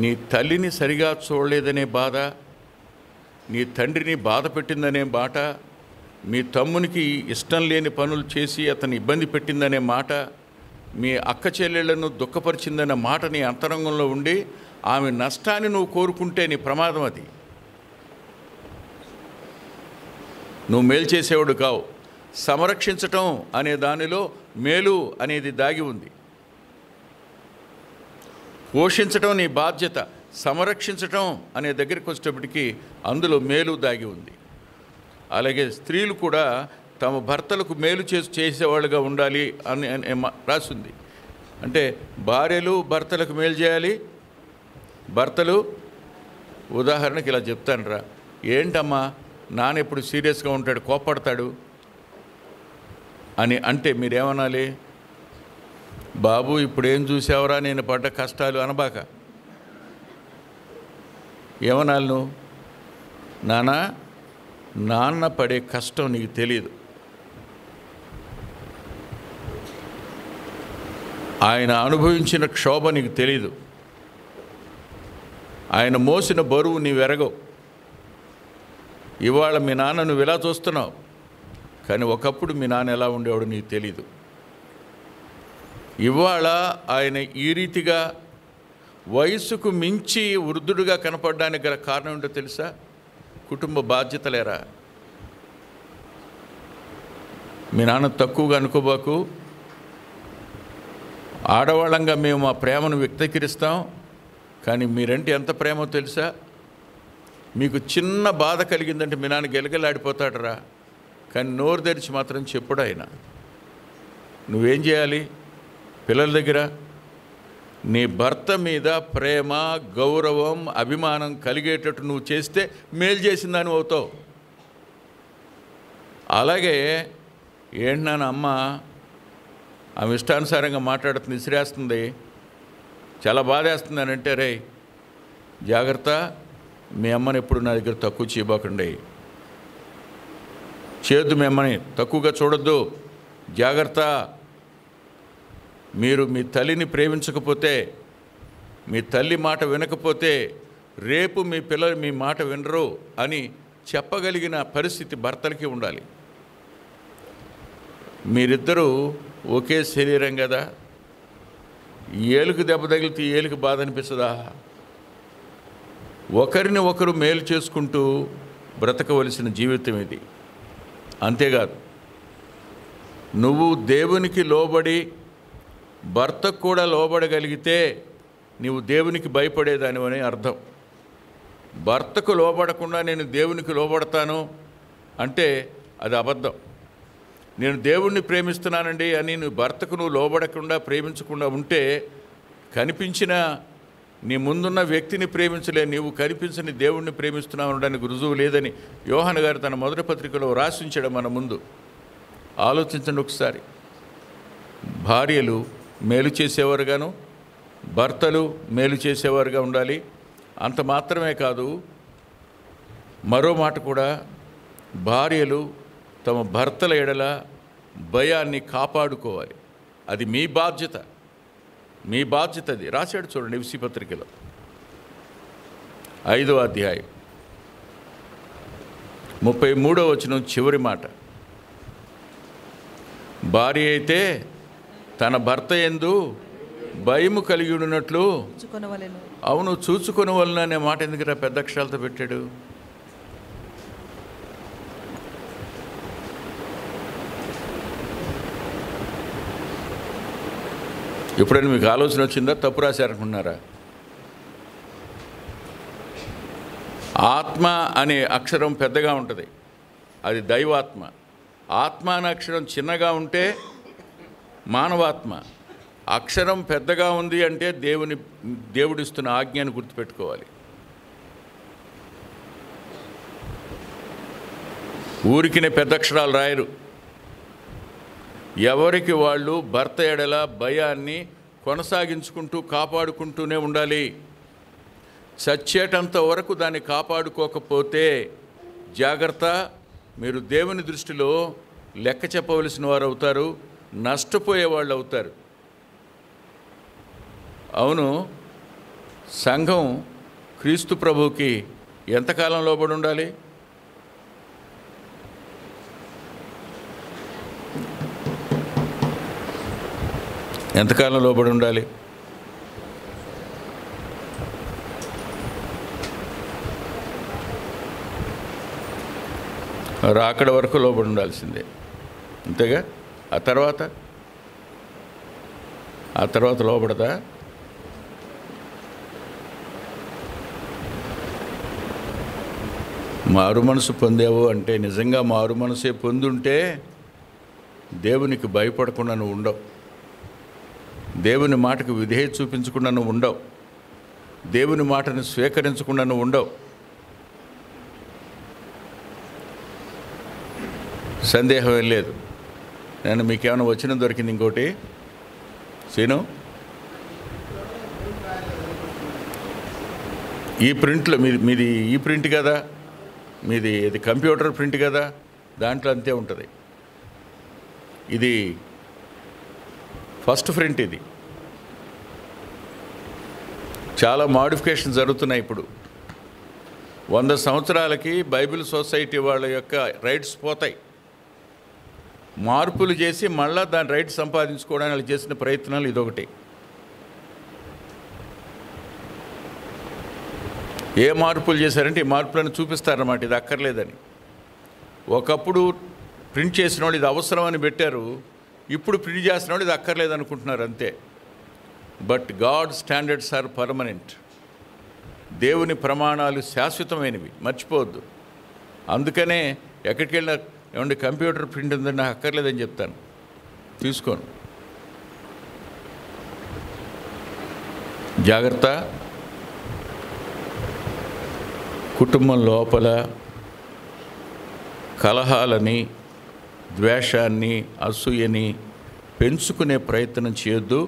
నీ తల్లిని సరిగా చూడలేదనే బాధ, నీ తండ్రిని బాధ పెట్టిందనే మాట, మీ తమ్మునికి ఇష్టం లేని పనులు చేసి అతన్ని ఇబ్బంది పెట్టిందనే మాట, మీ అక్క చెల్లెళ్లను దుఃఖపరిచిందనే మాట నీ అంతరంగంలో ఉండి ఆమె నష్టాన్ని నువ్వు కోరుకుంటే నీ ప్రమాదం అది. నువ్వు మేలు చేసేవాడు కావు. సంరక్షించటం అనే దానిలో మేలు అనేది దాగి ఉంది. పోషించటం నీ బాధ్యత, సంరక్షించటం అనే దగ్గరికి వచ్చేటప్పటికి అందులో మేలు దాగి ఉంది. అలాగే స్త్రీలు కూడా తమ భర్తలకు మేలు చేసేవాళ్ళుగా ఉండాలి అని రాసింది. అంటే భార్యలు భర్తలకు మేలు చేయాలి, భర్తలు ఉదాహరణకి ఇలా చెప్తానురా, ఏంటమ్మా నాన్న ఎప్పుడు సీరియస్గా ఉంటాడు, కోప్పడతాడు అని అంటే మీరేమనాలి? బాబు ఇప్పుడు ఏం చూసావురా నేను పడ్డ కష్టాలు అనబాక. ఏమనాలి నువ్వు? నాన్న పడే కష్టం నీకు తెలియదు, ఆయన అనుభవించిన క్షోభ నీకు తెలీదు, ఆయన మోసిన బరువు నీవు ఎరగవు. ఇవాళ మీ నాన్న నువ్వు ఇలా చూస్తున్నావు, కానీ ఒకప్పుడు మీ నాన్న ఎలా ఉండేవాడు నీకు తెలీదు. ఇవాళ ఆయన ఈ రీతిగా వయసుకు మించి వృద్ధుడుగా కనపడడానికి గల కారణం ఏంటో తెలుసా? కుటుంబ బాధ్యతలేరా. మీ నాన్న తక్కువగా అనుకోబాకు. ఆడవాళ్ళంగా మేము మా ప్రేమను వ్యక్తీకరిస్తాం, కానీ మీరంటే ఎంత ప్రేమో తెలుసా? మీకు చిన్న బాధ కలిగిందంటే మీ నాన్న గెలగలాడిపోతాడరా, కానీ నోరు తెరిచి మాత్రం చెప్పుడు ఆయన. నువ్వేం చేయాలి? పిల్లల దగ్గర నీ భర్త మీద ప్రేమ, గౌరవం, అభిమానం కలిగేటట్టు నువ్వు చేస్తే మేలు చేసిందని అవుతావు. అలాగే ఏంటి నాన్న అమ్మ ఆమె ఇష్టానుసారంగా మాట్లాడుతుంది, విసిరేస్తుంది, చాలా బాధేస్తుంది అని అంటే, రే జాగ్రత్త, మీ అమ్మని ఎప్పుడు నా దగ్గర తక్కువ చేయబోకండి, చేయొద్దు, మీ అమ్మని తక్కువగా చూడొద్దు, జాగ్రత్త. మీరు మీ తల్లిని ప్రేమించకపోతే, మీ తల్లి మాట వినకపోతే రేపు మీ పిల్లలు మీ మాట వినరు అని చెప్పగలిగిన పరిస్థితి భర్తలకి ఉండాలి. మీరిద్దరూ ఒకే శరీరం కదా, ఏలుకు దెబ్బ తగిలితే ఏలుకు బాధ అనిపిస్తుందా? ఒకరిని ఒకరు మేలు చేసుకుంటూ బ్రతకవలసిన జీవితం ఇది. అంతేకాదు, నువ్వు దేవునికి లోబడి భర్తకు కూడా లోబడగలిగితే నీవు దేవునికి భయపడేదానివని అర్థం. భర్తకు లోబడకుండా నేను దేవునికి లోబడతాను అంటే అది అబద్ధం. నేను దేవుణ్ణి ప్రేమిస్తున్నానండి అని నువ్వు భర్తకు నువ్వు లోబడకుండా ప్రేమించకుండా ఉంటే కనిపించిన నీ ముందున్న వ్యక్తిని ప్రేమించలే, నీవు కనిపించని దేవుణ్ణి ప్రేమిస్తున్నావు అనడానికి రుజువు లేదని యోహాను గారు తన మొదటి పత్రికలో రాసించడం మన ముందు. ఆలోచించండి ఒకసారి. భార్యలు మేలు చేసేవారుగాను భర్తలు మేలు చేసేవారుగా ఉండాలి. అంత మాత్రమే కాదు, మరో మాట కూడా, భార్యలు తమ భర్తల ఎడల భయాన్ని కాపాడుకోవాలి. అది మీ బాధ్యత, మీ బాధ్యత. అది రాశాడు చూడండి ఎఫ్ఎసీ పత్రికలో 5వ అధ్యాయం 33వ వచనం చివరి మాట. భార్య అయితే తన భర్త యందు భయము కలిగి ఉన్నట్లు అవును చూచుకొనవలెను అనే మాట ఎందుకురా పెద్ద అక్షరాలతో పెట్టాడు? ఎప్పుడైనా మీకు ఆలోచన వచ్చిందా? తప్పు రాశారనుకున్నారా? ఆత్మ అనే అక్షరం పెద్దగా ఉంటుంది, అది దైవాత్మ. ఆత్మ అనే అక్షరం చిన్నగా ఉంటే మానవాత్మ. అక్షరం పెద్దగా ఉంది అంటే దేవుడిస్తున్న ఆజ్ఞను గుర్తుపెట్టుకోవాలి. ఊరికినే పెద్ద అక్షరాలు రాయరు. ఎవరికి వాళ్ళు భర్త ఎడల భయాన్ని కొనసాగించుకుంటూ కాపాడుకుంటూనే ఉండాలి. చచ్చేటంత వరకు దాన్ని కాపాడుకోకపోతే జాగ్రత్త, మీరు దేవుని దృష్టిలో లెక్క చెప్పవలసిన వారు అవుతారు, నష్టపోయే వాళ్ళు అవుతారు. అవును, సంఘం క్రీస్తు ప్రభువుకి ఎంతకాలం లోబడి ఉండాలి? ఎంతకాలం లోబడి ఉండాలి? రాకడ వరకు లోబడి ఉండాల్సిందే, అంతేగా? ఆ తర్వాత లోబడదా? మారు మనసు పొందావు అంటే నిజంగా మారు మనసే పొందుంటే దేవునికి భయపడకుండా నువ్వు ఉండవు, దేవుని మాటకు విధేయత చూపించకుండా నువ్వు ఉండవు, దేవుని మాటను స్వీకరించకుండా నువ్వు ఉండవు. సందేహం ఏం లేదు. నేను మీకేమైనా వచ్చిన దొరికింది ఇంకోటి సీను, ఈ ప్రింట్లో మీది ఈ ప్రింట్ కదా, మీది ఇది కంప్యూటర్ ప్రింట్ కదా, దాంట్లో అంతే ఉంటుంది. ఇది ఫస్ట్ ప్రింట్. ఇది చాలా మాడిఫికేషన్ జరుగుతున్నాయి ఇప్పుడు. 100 సంవత్సరాలకి బైబిల్ సొసైటీ వాళ్ళ యొక్క రైట్స్ పోతాయి. మార్పులు చేసి మళ్ళా దాని రైట్ సంపాదించుకోవడానికి వాళ్ళు చేసిన ప్రయత్నాలు ఇదొకటి. ఏ మార్పులు చేశారంటే ఈ మార్పులను చూపిస్తారన్నమాట, ఇది అక్కర్లేదని. ఒకప్పుడు ప్రింట్ చేసిన వాళ్ళు ఇది అవసరమని పెట్టారు, ఇప్పుడు ప్రింట్ చేసిన వాళ్ళు ఇది అక్కర్లేదు అనుకుంటున్నారు అంతే. But God standards are permanent. దేవుని ప్రమాణాలు శాశ్వతమైనవి, మర్చిపోవద్దు. అందుకనే ఎక్కడికి వెళ్ళినా ఏమంటే కంప్యూటర్ ప్రింట్ ఉందని నాకు అక్కర్లేదని చెప్తాను, తీసుకోను. జాగ్రత్త. కుటుంబం లోపల కలహాలని, ద్వేషాన్ని, అసూయని పెంచుకునే ప్రయత్నం చేయొద్దు.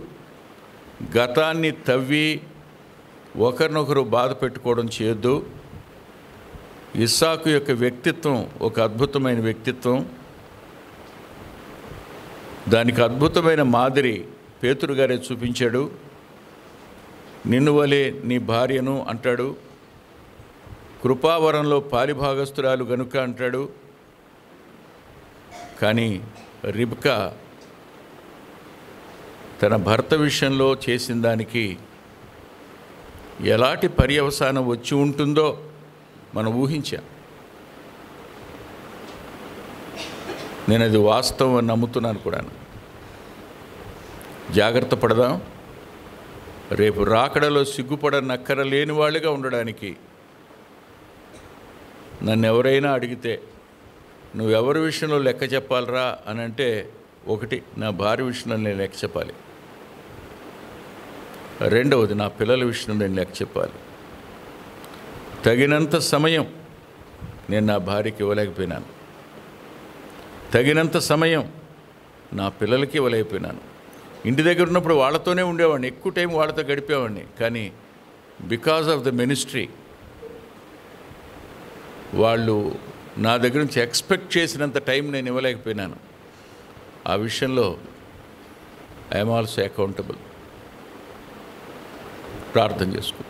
గతాన్ని తవ్వి ఒకరినొకరు బాధ పెట్టుకోవడం చేయొద్దు. ఇస్సాకు యొక్క వ్యక్తిత్వం ఒక అద్భుతమైన వ్యక్తిత్వం. దానికి అద్భుతమైన మాదిరి పేతురు గారే చూపించాడు. నిన్ను వలే నీ భార్యను అంటాడు, కృపావరంలో పాలిభాగస్తురాలు గనుక అంటాడు. కానీ రిబ్కా తన భర్త విషయంలో చేసిన దానికి ఎలాంటి పర్యవసానం వచ్చి ఉంటుందో మనం ఊహించాం. నేను అది వాస్తవం అని నమ్ముతున్నాను కూడా. జాగ్రత్త పడదాం. రేపు రాకడలో సిగ్గుపడనక్కర లేని వాళ్ళుగా ఉండడానికి నన్ను ఎవరైనా అడిగితే నువ్వెవరి విషయంలో లెక్క చెప్పాలరా అని అంటే, ఒకటి నా భార్య విషయంలో నేను లెక్క చెప్పాలి, రెండవది నా పిల్లల విషయంలో నేను లెక్క చెప్పాలి. తగినంత సమయం నేను నా భార్యకి ఇవ్వలేకపోయినాను, తగినంత సమయం నా పిల్లలకి ఇవ్వలేకపోయినాను. ఇంటి దగ్గర ఉన్నప్పుడు వాళ్ళతోనే ఉండేవాడిని, ఎక్కువ టైం వాళ్ళతో గడిపేవాడిని. కానీ బికాజ్ ఆఫ్ ద మినిస్ట్రీ వాళ్ళు నా దగ్గర నుంచి ఎక్స్పెక్ట్ చేసినంత టైం నేను ఇవ్వలేకపోయినాను. ఆ విషయంలో ఐఎమ్ ఆల్సో అకౌంటబుల్. ప్రార్థన చేసుకో.